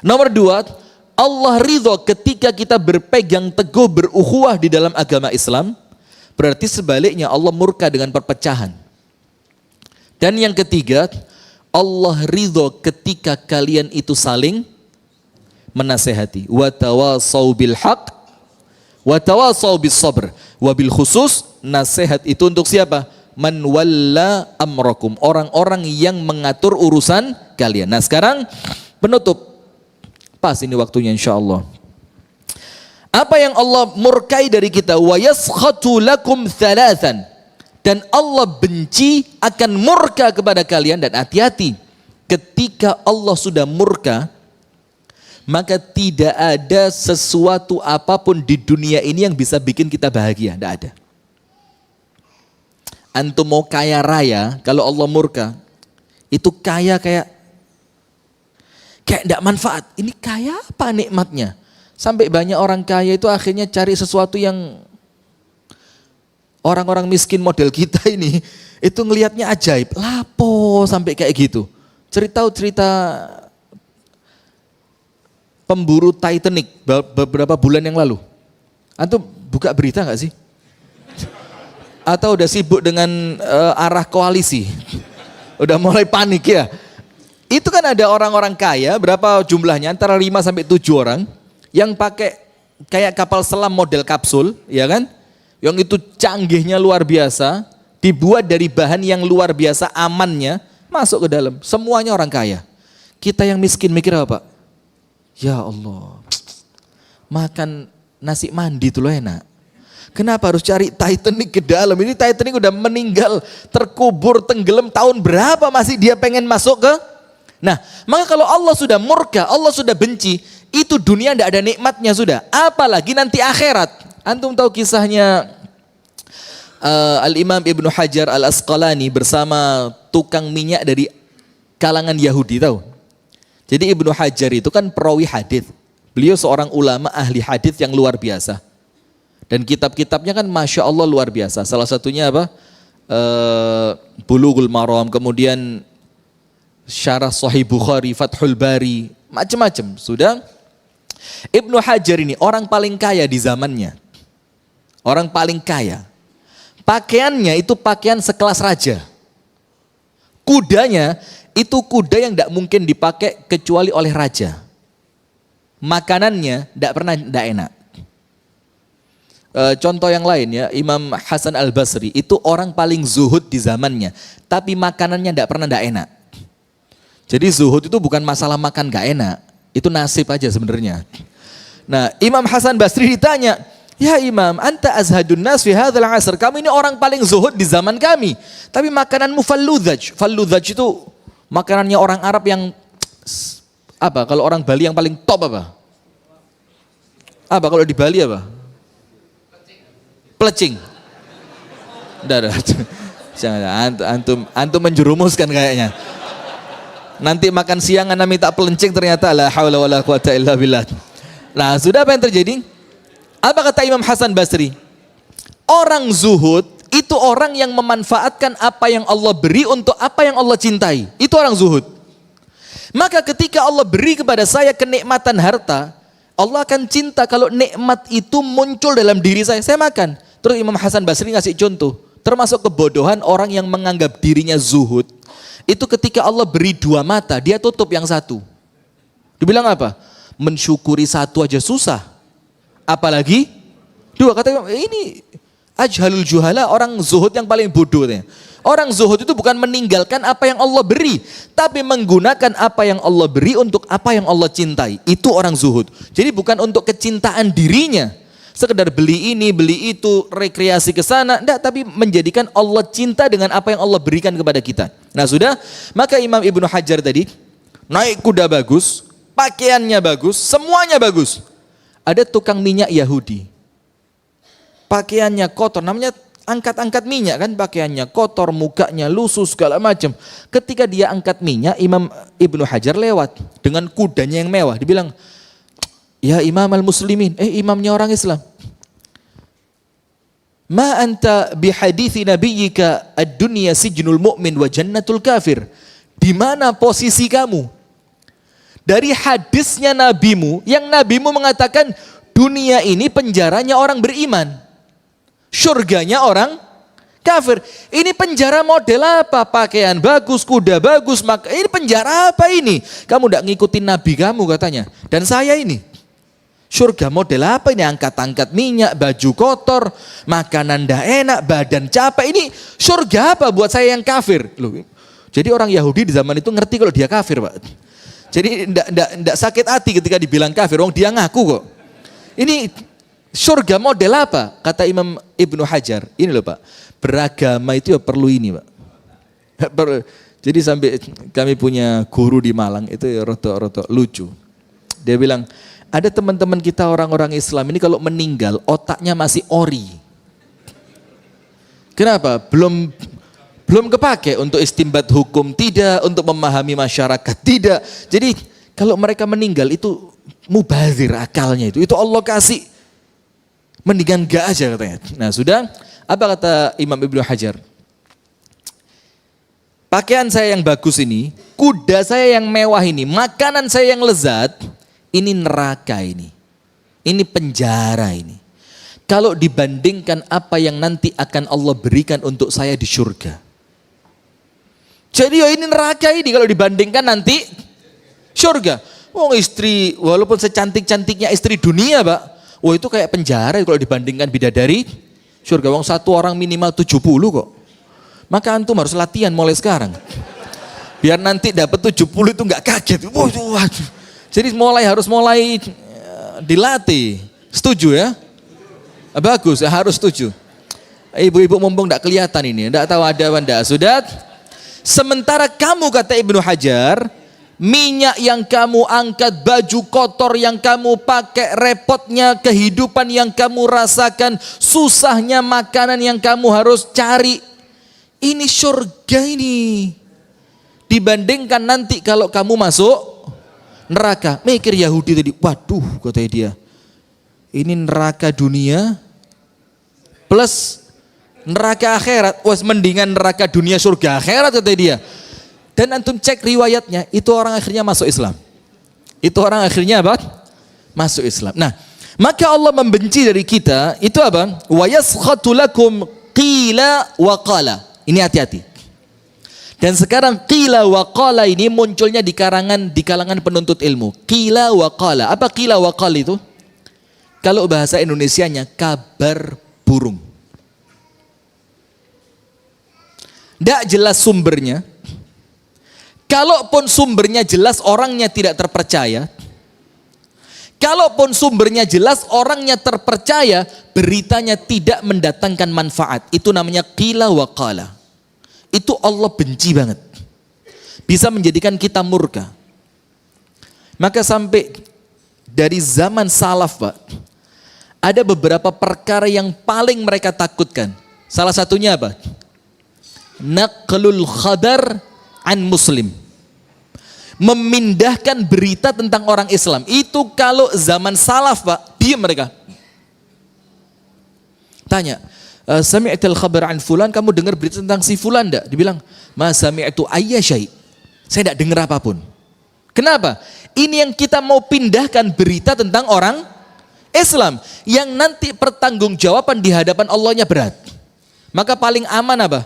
Speaker 2: Nomor 2, Allah ridho ketika kita berpegang teguh berukhuwah di dalam agama Islam. Berarti sebaliknya Allah murka dengan perpecahan. Dan yang ketiga, Allah ridho ketika kalian itu saling menasehati. Wa tawasau bil haq wa tawasau bis sabr. Wabil khusus nasihat itu untuk siapa? Man walla amrakum, orang-orang yang mengatur urusan kalian. Nah sekarang penutup. Pas ini waktunya insyaallah. Apa yang Allah murkai dari kita? Wa yaskhatu lakum thalathan. Dan Allah benci akan murka kepada kalian. Dan hati-hati, ketika Allah sudah murka, maka tidak ada sesuatu apapun di dunia ini yang bisa bikin kita bahagia. Tidak ada. Antum mau kaya raya, kalau Allah murka, itu kaya kayak tidak manfaat. Ini kaya apa nikmatnya? Sampai banyak orang kaya itu akhirnya cari sesuatu yang orang-orang miskin model kita ini, itu ngelihatnya ajaib. Lapo sampai kayak gitu. Cerita pemburu Titanic beberapa bulan yang lalu. Antum buka berita nggak sih? Atau udah sibuk dengan arah koalisi? Udah mulai panik ya? Itu kan ada orang-orang kaya, berapa jumlahnya? Antara 5 sampai 7 orang yang pakai kayak kapal selam model kapsul, ya kan? Yang itu canggihnya luar biasa, dibuat dari bahan yang luar biasa amannya, masuk ke dalam. Semuanya orang kaya. Kita yang miskin mikir apa, Pak? Ya Allah, makan nasi mandi itu loh enak. Kenapa harus cari Titanic ke dalam? Ini Titanic udah meninggal, terkubur, tenggelam tahun berapa masih dia pengen masuk ke? Nah, maka kalau Allah sudah murka, Allah sudah benci, itu dunia tidak ada nikmatnya sudah. Apalagi nanti akhirat. Antum tahu kisahnya Al-Imam Ibnu Hajar Al-Asqalani bersama tukang minyak dari kalangan Yahudi, tahu? Jadi Ibnu Hajar itu kan perawi hadis. Beliau seorang ulama ahli hadis yang luar biasa. Dan kitab-kitabnya kan Masya Allah luar biasa. Salah satunya apa? Bulughul Maram, kemudian Syarah Sahih Bukhari, Fathul Bari, macam-macam. Sudah. Ibnu Hajar ini orang paling kaya di zamannya. Orang paling kaya. Pakaiannya itu pakaian sekelas raja. Kudanya itu kuda yang tidak mungkin dipakai kecuali oleh raja. Makanannya tidak enak. Contoh yang lain ya, Imam Hasan Al-Basri itu orang paling zuhud di zamannya, tapi makanannya tidak enak. Jadi zuhud itu bukan masalah makan gak enak, itu nasib aja sebenarnya. Nah, Imam Hasan Basri ditanya, ya Imam, anta azhadun nas fi hadzal asr. Kamu ini orang paling zuhud di zaman kami, tapi makananmu falludhaj. Falludhaj itu makanannya orang Arab yang apa? Kalau orang Bali yang paling top apa? Apa kalau di Bali apa? Pelecing. Jangan, antum menjerumuskan kayaknya. Nanti makan siang Anda minta pelencing, ternyata la haula wala quwata illa billah. Nah, sudah apa yang terjadi? Apa kata Imam Hasan Basri? Orang zuhud itu orang yang memanfaatkan apa yang Allah beri untuk apa yang Allah cintai. Itu orang zuhud. Maka ketika Allah beri kepada saya kenikmatan harta, Allah akan cinta kalau nikmat itu muncul dalam diri saya makan. Terus Imam Hasan Basri ngasih contoh, termasuk kebodohan orang yang menganggap dirinya zuhud. Itu ketika Allah beri 2 mata, dia tutup yang satu. Dibilang apa? Mensyukuri satu aja susah. Apalagi 2. Kata ini ajhalul juhala, orang zuhud yang paling bodoh. Orang zuhud itu bukan meninggalkan apa yang Allah beri, tapi menggunakan apa yang Allah beri untuk apa yang Allah cintai. Itu orang zuhud. Jadi bukan untuk kecintaan dirinya, sekedar beli ini, beli itu, rekreasi ke sana, enggak, tapi menjadikan Allah cinta dengan apa yang Allah berikan kepada kita. Nah sudah, maka Imam Ibnu Hajar tadi naik kuda bagus, pakaiannya bagus, semuanya bagus. Ada tukang minyak Yahudi, pakaiannya kotor, namanya angkat-angkat minyak kan, pakaiannya kotor, mukanya lusuh segala macam. Ketika dia angkat minyak, Imam Ibnu Hajar lewat dengan kudanya yang mewah, dibilang, ya Imam al-Muslimin, imamnya orang Islam. Ma anta bihadithi nabiyyika ad-dunya sijnul mu'min wa jannatul kafir. Di mana posisi kamu? Dari hadisnya nabimu, yang nabimu mengatakan dunia ini penjaranya orang beriman, surganya orang kafir. Ini penjara model apa? Pakaian bagus, kuda bagus, maka ini penjara apa ini? Kamu tidak ngikutin nabi kamu katanya. Dan saya ini, surga model apa ini? Angkat-angkat minyak, baju kotor, makanan tidak enak, badan capek. Ini surga apa buat saya yang kafir? Loh, jadi orang Yahudi di zaman itu ngerti kalau dia kafir, Pak. Jadi tidak sakit hati ketika dibilang kafir, wong dia ngaku kok. Ini surga model apa? Kata Imam Ibnu Hajar, ini loh Pak, beragama itu ya perlu ini Pak. Jadi sampai kami punya guru di Malang, itu ya rotok-rotok lucu. Dia bilang, ada teman-teman kita orang-orang Islam ini kalau meninggal otaknya masih ori. Kenapa? Belum kepake untuk istimbat hukum, tidak, untuk memahami masyarakat, tidak. Jadi kalau mereka meninggal itu mubazir akalnya itu Allah kasih, mendingan gak aja katanya. Nah sudah, apa kata Imam Ibnu Hajar? Pakaian saya yang bagus ini, kuda saya yang mewah ini, makanan saya yang lezat, ini neraka ini penjara ini. Kalau dibandingkan apa yang nanti akan Allah berikan untuk saya di surga. Jadi ini neraka ini kalau dibandingkan nanti surga. Oh istri, walaupun secantik-cantiknya istri dunia Pak, wah itu kayak penjara kalau dibandingkan bidadari surga. Wong satu orang minimal 70 kok. Maka antum harus latihan mulai sekarang. Biar nanti dapat 70 itu nggak kaget. Waduh. Jadi harus mulai dilatih. Setuju ya? Bagus, harus setuju. Ibu-ibu mumpung nggak kelihatan ini, nggak tahu ada apa enggak. Sudah. Sementara kamu, kata Ibnu Hajar, minyak yang kamu angkat, baju kotor yang kamu pakai, repotnya kehidupan yang kamu rasakan, susahnya makanan yang kamu harus cari, ini surga ini. Dibandingkan nanti kalau kamu masuk neraka. Mikir Yahudi tadi, waduh katanya dia, ini neraka dunia plus neraka akhirat, was mendingan neraka dunia surga akhirat kata dia. Dan antum cek riwayatnya, itu orang akhirnya masuk Islam. Itu orang akhirnya apa? Masuk Islam. Nah, maka Allah membenci dari kita itu apa? Wa yaskhatu lakum qila wa qala. Ini hati-hati. Dan sekarang qila wa qala ini munculnya di kalangan penuntut ilmu. Qila wa qala. Apa qila wa qala itu? Kalau bahasa Indonesianya kabar burung. Tidak jelas sumbernya. Kalaupun sumbernya jelas, orangnya tidak terpercaya. Kalaupun sumbernya jelas, orangnya terpercaya, beritanya tidak mendatangkan manfaat. Itu namanya qila wa qala. Itu Allah benci banget. Bisa menjadikan kita murka. Maka sampai dari zaman salaf Pak, ada beberapa perkara yang paling mereka takutkan. Salah satunya apa? Naqlul khabar an muslim. Memindahkan berita tentang orang Islam. Itu kalau zaman salaf Pak, diam mereka. Tanya, sami'tul khabar an fulan, kamu dengar berita tentang si fulan enggak? Dibilang, ma sami'tu ayya syai'. Saya enggak dengar apapun. Kenapa? Ini yang kita mau pindahkan berita tentang orang Islam yang nanti pertanggungjawaban di hadapan Allahnya berat. Maka paling aman apa?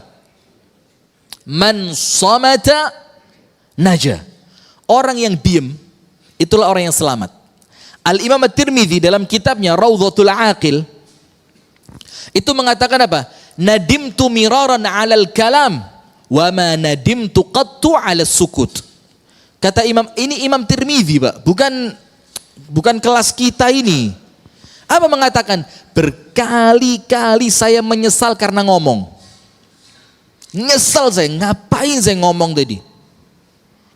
Speaker 2: Man somata naja. Orang yang diem, itulah orang yang selamat. Al-Imam At-Tirmidzi dalam kitabnya Raudhatul Aqil itu mengatakan apa? Nadimtu miraran 'alal kalam wa ma nadimtu qattu 'alas sukut. Kata Imam, ini Imam Tirmidzi Pak, bukan kelas kita ini. Apa mengatakan? Berkali-kali saya menyesal karena ngomong. Nyesal saya, ngapain saya ngomong tadi?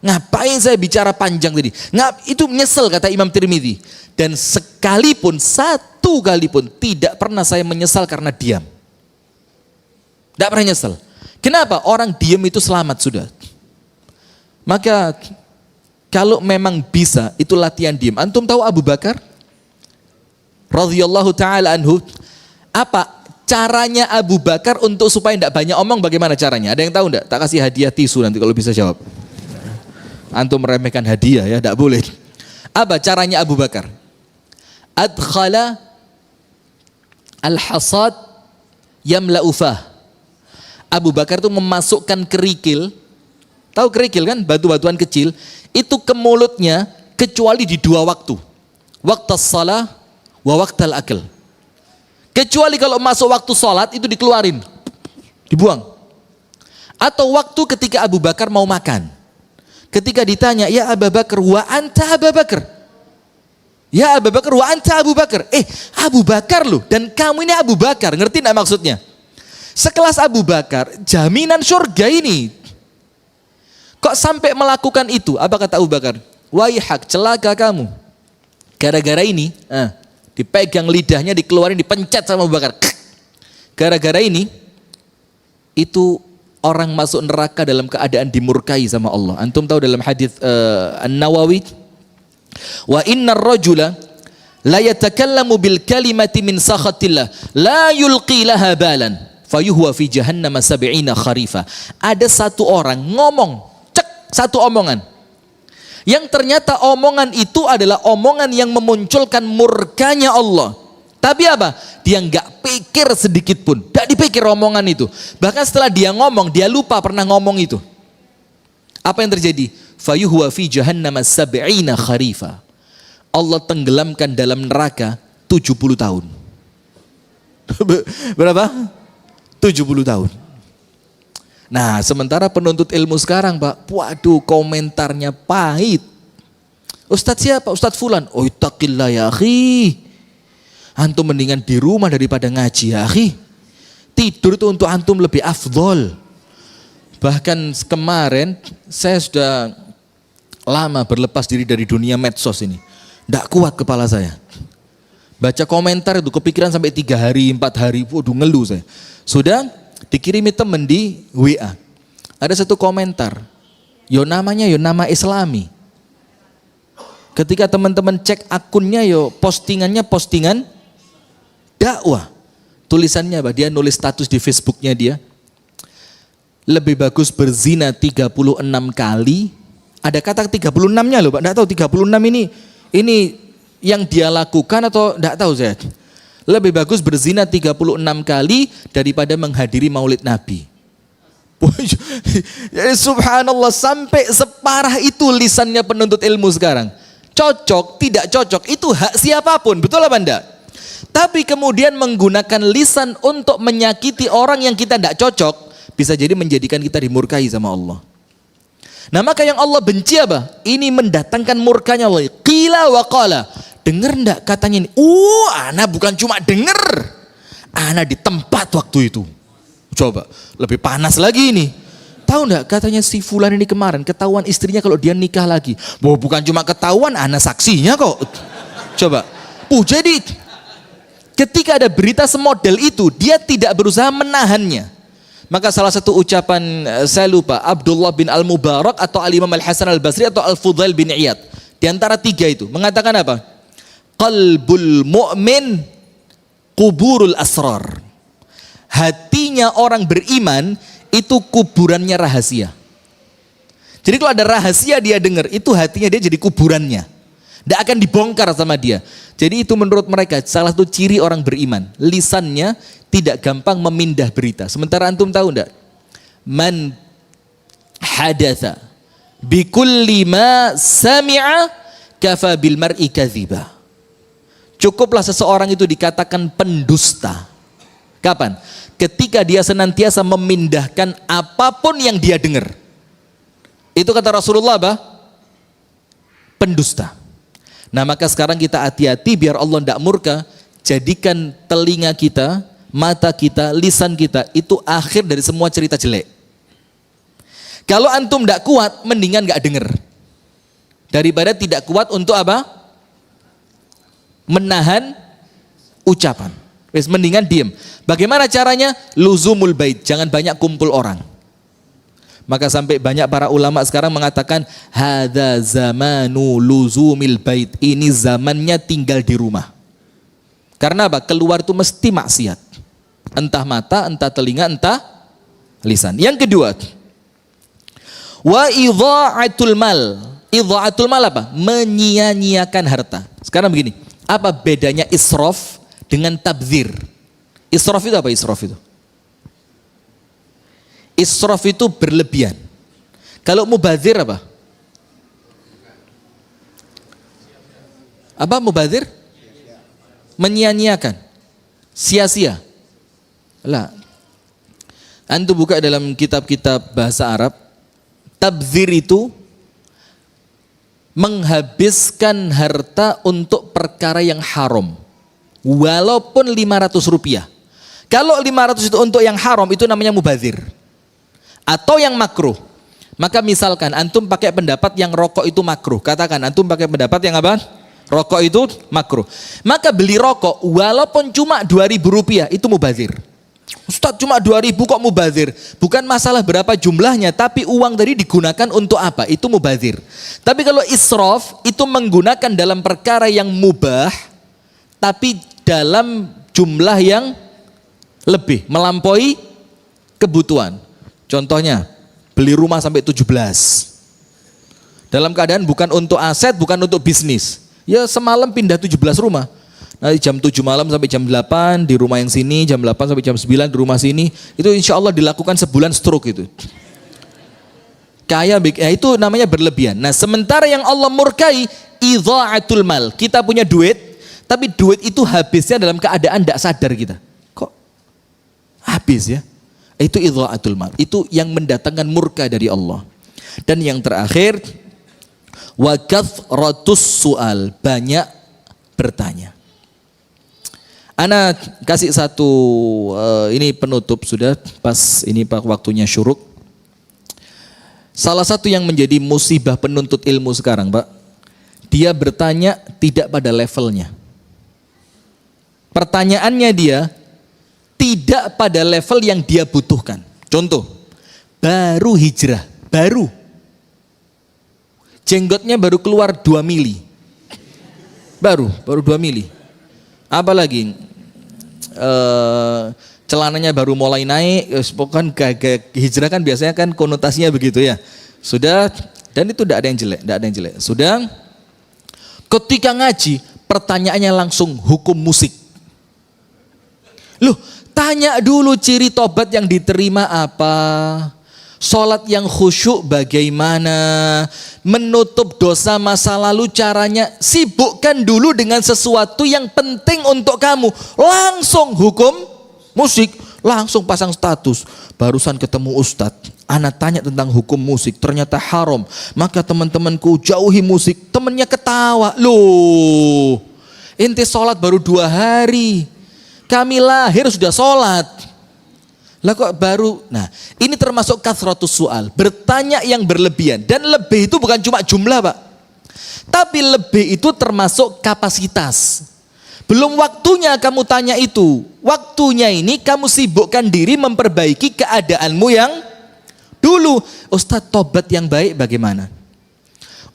Speaker 2: Ngapain saya bicara panjang tadi? Itu nyesel kata Imam Tirmidzi. Dan sekalipun, satu kali pun tidak pernah saya menyesal karena diam. Tidak pernah nyesel. Kenapa? Orang diam itu selamat sudah. Maka kalau memang bisa, itu latihan diam. Antum tahu Abu Bakar radhiyallahu taala anhu, apa Caranya Abu Bakar untuk supaya tidak banyak omong bagaimana caranya? Ada yang tahu enggak? Tak kasih hadiah tisu nanti kalau bisa jawab. Antum meremehkan hadiah ya, tidak boleh. Apa caranya Abu Bakar? Adkhala al-hasad yamla'u fah. Abu Bakar itu memasukkan kerikil, tahu kerikil kan? Batu-batuan kecil, itu ke mulutnya kecuali di dua waktu. Waktu salah wa waktu al-akil. Kecuali kalau masuk waktu sholat itu dikeluarin, dibuang. Atau waktu ketika Abu Bakar mau makan. Ketika ditanya, ya Abu Bakar wa anta Abu Bakar. Ya Abu Bakar wa anta Abu Bakar. Abu Bakar loh, dan kamu ini Abu Bakar. Ngerti enggak maksudnya? Sekelas Abu Bakar, jaminan surga ini. Kok sampai melakukan itu? Apa kata Abu Bakar? Waihak, celaka kamu. Gara-gara ini, dipegang lidahnya, dikeluarin, dipencet sama Abu Bakar. Gara-gara ini, itu orang masuk neraka dalam keadaan dimurkai sama Allah. Antum tahu dalam hadis An-Nawawi, wa innar rajula la yatakallamu bil kalimati min sakhatillah la yulqi laha balan fayuhwa fi jahannam 70 kharifa. Ada satu orang ngomong, satu omongan, yang ternyata omongan itu adalah omongan yang memunculkan murkanya Allah. Tapi apa? Dia nggak pikir sedikit pun, nggak dipikir omongan itu. Bahkan setelah dia ngomong, dia lupa pernah ngomong itu. Apa yang terjadi? Fayuhwa fi jahannam 70 kharifa. Allah tenggelamkan dalam neraka 70 tahun. Berapa? 70 tahun. Nah, sementara penuntut ilmu sekarang, Pak, waduh, komentarnya pahit. Ustadz siapa? Ustadz Fulan. Oh, taqillah ya akhi. Antum mendingan di rumah daripada ngaji ya akhi. Tidur itu untuk antum lebih afdol. Bahkan kemarin saya sudah lama berlepas diri dari dunia medsos ini. Tidak kuat kepala saya. Baca komentar itu kepikiran sampai 3 hari, 4 hari. Waduh, ngeluh saya. Sudah dikirimi temen di WA. Ada satu komentar. Yo namanya yo nama Islami. Ketika teman-teman cek akunnya yo postingannya postingan dakwah. Tulisannya apa? Dia nulis status di Facebooknya dia. Lebih bagus berzina 36 kali. Ada kata 36-nya loh Pak. Enggak tahu 36 ini yang dia lakukan atau enggak tahu saya. Lebih bagus berzina 36 kali daripada menghadiri maulid Nabi. Jadi subhanallah, sampai separah itu lisannya penuntut ilmu sekarang. Cocok, tidak cocok, itu hak siapapun, betul apa enggak? Tapi kemudian menggunakan lisan untuk menyakiti orang yang kita tidak cocok, bisa jadi menjadikan kita dimurkai sama Allah. Nah maka yang Allah benci apa? Ini mendatangkan murkanya Allah. Qila wa qala. Dengar enggak katanya ini? Ana bukan cuma dengar. Ana di tempat waktu itu. Coba, lebih panas lagi ini. Tahu enggak katanya si Fulan ini kemarin ketahuan istrinya kalau dia nikah lagi. Bukan cuma ketahuan, ana saksinya kok. Coba. Jadi ketika ada berita semodel itu, dia tidak berusaha menahannya. Maka salah satu ucapan, saya lupa, Abdullah bin Al-Mubarak atau Al-Imam Al-Hasan Al-Basri atau Al-Fudail bin Iyad. Di antara 3 itu mengatakan apa? Qalbul mu'min kuburul asrar. Hatinya orang beriman itu kuburannya rahasia. Jadi kalau ada rahasia dia dengar, itu hatinya dia jadi kuburannya. Tidak akan dibongkar sama dia. Jadi itu menurut mereka salah satu ciri orang beriman. Lisannya tidak gampang memindah berita. Sementara antum tahu enggak? Man hadatha bikulli ma sami'a kafa bil mar'i kadhiba. Cukuplah seseorang itu dikatakan pendusta. Kapan? Ketika dia senantiasa memindahkan apapun yang dia dengar. Itu kata Rasulullah apa? Pendusta. Nah maka sekarang kita hati-hati biar Allah tidak murka. Jadikan telinga kita, mata kita, lisan kita itu akhir dari semua cerita jelek. Kalau antum tidak kuat, mendingan nggak dengar. Daripada tidak kuat untuk apa? Menahan ucapan. Wes mendingan diem. Bagaimana caranya? Luzumul bait, jangan banyak kumpul orang. Maka sampai banyak para ulama sekarang mengatakan hadza zamanu luzumil bait. Ini zamannya tinggal di rumah. Karena apa? Keluar itu mesti maksiat. Entah mata, entah telinga, entah lisan. Yang kedua, wa idha'atul mal. Idha'atul mal apa? Menyia-nyiakan harta. Sekarang begini, apa bedanya israf dengan tabdzir? Israf itu apa israf itu? Israf itu berlebihan. Kalau mubadzir apa? Apa mubadzir? Menyia-nyiakan. Sia-sia. Lah. Antum buka dalam kitab-kitab bahasa Arab, tabdzir itu menghabiskan harta untuk perkara yang haram. Walaupun 500 rupiah. Kalau 500 itu untuk yang haram, itu namanya mubadzir. Atau yang makruh. Maka misalkan antum pakai pendapat yang rokok itu makruh. Katakan antum pakai pendapat yang apa? Rokok itu makruh. Maka beli rokok walaupun cuma 2.000 rupiah itu mubazir. Ustaz cuma 2.000 kok mubazir? Bukan masalah berapa jumlahnya, tapi uang tadi digunakan untuk apa? Itu mubazir. Tapi kalau israf itu menggunakan dalam perkara yang mubah, tapi dalam jumlah yang lebih, melampaui kebutuhan. Contohnya, beli rumah sampai 17. Dalam keadaan bukan untuk aset, bukan untuk bisnis. Ya semalam pindah 17 rumah. Nanti jam 7 malam sampai jam 8 di rumah yang sini, jam 8 sampai jam 9 di rumah sini. Itu insya Allah dilakukan sebulan stroke itu. Kaya, itu namanya berlebihan. Nah sementara yang Allah murkai, idha'atul mal. Kita punya duit, tapi duit itu habisnya dalam keadaan tidak sadar kita. Kok habis ya? Itu idha'atul mal. Itu yang mendatangkan murka dari Allah. Dan yang terakhir, wa kathratus su'al, banyak bertanya. Ana kasih satu ini penutup sudah pas ini waktunya syuruk. Salah satu yang menjadi musibah penuntut ilmu sekarang, Pak, dia bertanya tidak pada levelnya. Pertanyaannya dia tidak pada level yang dia butuhkan. Contoh, baru hijrah, baru jenggotnya baru keluar 2 mili. Baru 2 mili. Apalagi celananya baru mulai naik, bukan hijrah kan biasanya kan konotasinya begitu ya. Sudah, dan itu tidak ada yang jelek, Sudah, ketika ngaji pertanyaannya langsung hukum musik. Loh, tanya dulu ciri tobat yang diterima apa? Sholat yang khusyuk bagaimana, menutup dosa masa lalu caranya, sibukkan dulu dengan sesuatu yang penting untuk kamu. Langsung hukum musik, langsung pasang status. Barusan ketemu ustadz, ana tanya tentang hukum musik, ternyata haram. Maka teman-temanku jauhi musik, temennya ketawa. Loh, inti sholat baru 2 hari, kami lahir sudah sholat. Lah kok baru? Nah, ini termasuk kathratus su'al, bertanya yang berlebihan. Dan lebih itu bukan cuma jumlah, Pak. Tapi lebih itu termasuk kapasitas. Belum waktunya kamu tanya itu. Waktunya ini kamu sibukkan diri memperbaiki keadaanmu yang dulu. Ustadz, tobat yang baik bagaimana?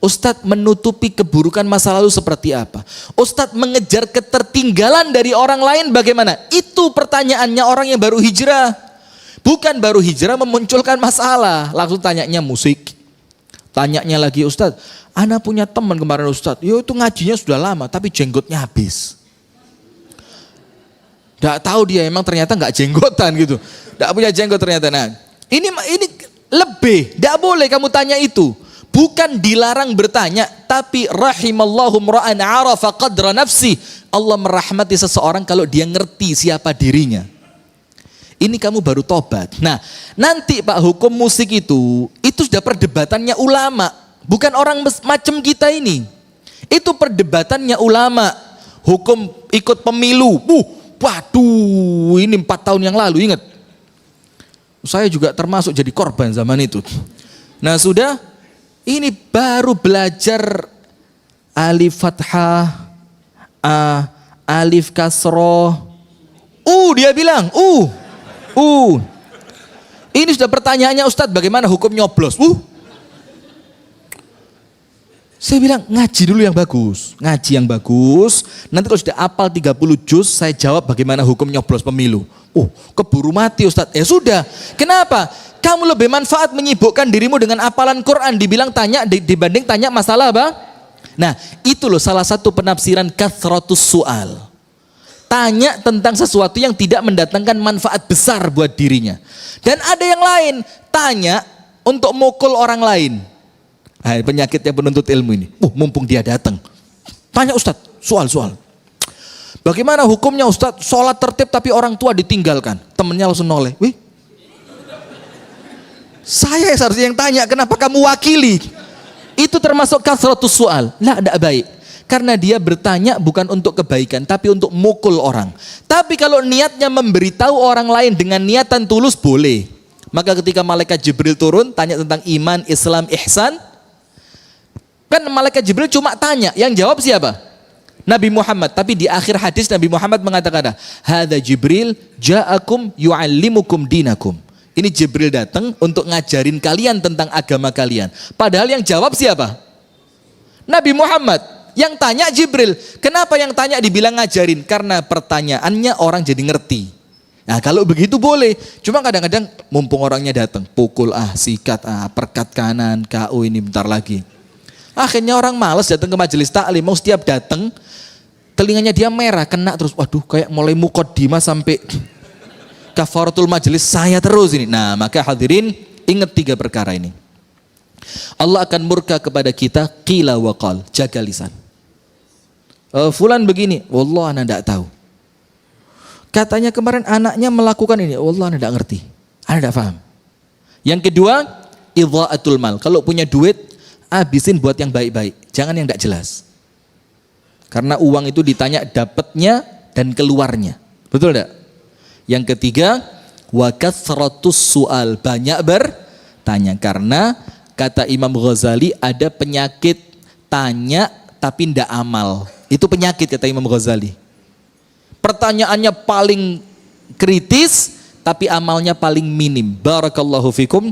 Speaker 2: Ustadz, menutupi keburukan masa lalu seperti apa? Ustadz, mengejar ketertinggalan dari orang lain bagaimana? Itu pertanyaannya orang yang baru hijrah. Bukan baru hijrah memunculkan masalah, langsung tanyanya musik. Tanyanya lagi, Ustadz, ana punya teman kemarin Ustadz, yo itu ngajinya sudah lama tapi jenggotnya habis. Nggak tahu dia emang ternyata nggak jenggotan gitu, nggak punya jenggot ternyata. Nah, ini lebih, nggak boleh kamu tanya itu. Bukan dilarang bertanya, tapi rahimallahu mra'an arafa qadra nafsi. Allah merahmati seseorang kalau dia ngerti siapa dirinya. Ini kamu baru tobat. Nah, nanti Pak, hukum musik itu sudah perdebatannya ulama, bukan orang macam kita ini. Itu perdebatannya ulama. Hukum ikut pemilu. Waduh, ini 4 tahun yang lalu, ingat. Saya juga termasuk jadi korban zaman itu. Nah, sudah, ini baru belajar alif fathah, alif kasroh. Dia bilang, ini sudah pertanyaannya, Ustadz, bagaimana hukum nyoblos? Saya bilang ngaji dulu yang bagus, ngaji yang bagus. Nanti kalau sudah apal 30 juz, saya jawab bagaimana hukum nyoblos pemilu. Oh, keburu mati Ustadz. Ya sudah. Kenapa? Kamu lebih manfaat menyibukkan dirimu dengan apalan Quran, dibilang tanya dibanding tanya masalah apa? Nah, itu loh salah satu penafsiran kathratus su'al. Tanya tentang sesuatu yang tidak mendatangkan manfaat besar buat dirinya. Dan ada yang lain, tanya untuk mukul orang lain. Nah, penyakitnya penuntut ilmu ini. Mumpung dia datang. Tanya Ustadz, soal-soal. Bagaimana hukumnya Ustadz, sholat tertib tapi orang tua ditinggalkan. Temennya langsung noleh. Wih, saya seharusnya yang tanya, kenapa kamu wakili? Itu termasuk kasratus soal. Lah, tidak baik. Karena dia bertanya bukan untuk kebaikan, tapi untuk mukul orang. Tapi kalau niatnya memberitahu orang lain dengan niatan tulus, boleh. Maka ketika malaikat Jibril turun, tanya tentang iman, Islam, ihsan. Kan malaikat Jibril cuma tanya, yang jawab siapa? Nabi Muhammad. Tapi di akhir hadis Nabi Muhammad mengatakan, hadza Jibril ja'akum yu'allimukum dinakum. Ini Jibril datang untuk ngajarin kalian tentang agama kalian. Padahal yang jawab siapa? Nabi Muhammad. Yang tanya Jibril. Kenapa yang tanya dibilang ngajarin? Karena pertanyaannya orang jadi ngerti. Nah kalau begitu boleh. Cuma kadang-kadang mumpung orangnya datang, pukul sikat perkat kanan, KO ini bentar lagi. Akhirnya orang malas datang ke majelis taklim. Mau setiap datang telinganya dia merah, kena terus. Waduh, kayak mulai muqaddimah sampai kafaratul majelis saya terus ini. Nah, maka hadirin ingat 3 perkara ini. Allah akan murka kepada kita qila wa qal, jaga lisan. Fulan begini, wallah ana enggak tahu. Katanya kemarin anaknya melakukan ini, wallah ana enggak ngerti. Ana enggak paham. Yang kedua, idha'atul mal. Kalau punya duit, habisin buat yang baik-baik, jangan yang enggak jelas. Karena uang itu ditanya dapatnya dan keluarnya. Betul enggak? Yang ketiga, wa kathratus su'al, banyak bertanya. Karena kata Imam Ghazali ada penyakit tanya tapi ndak amal. Itu penyakit kata Imam Ghazali. Pertanyaannya paling kritis tapi amalnya paling minim. Barakallahu fikum.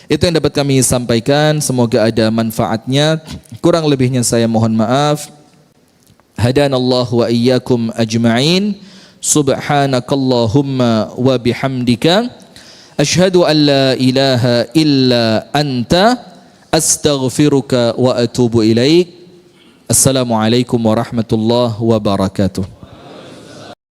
Speaker 2: Itu yang dapat kami sampaikan. Semoga ada manfaatnya. Kurang lebihnya saya mohon maaf. Hadanallahu wa iyyakum ajma'in. Subhanakallahumma wa bihamdika asyhadu an la ilaha illa anta astaghfiruka wa atubu ilaik. Assalamualaikum warahmatullahi wabarakatuh.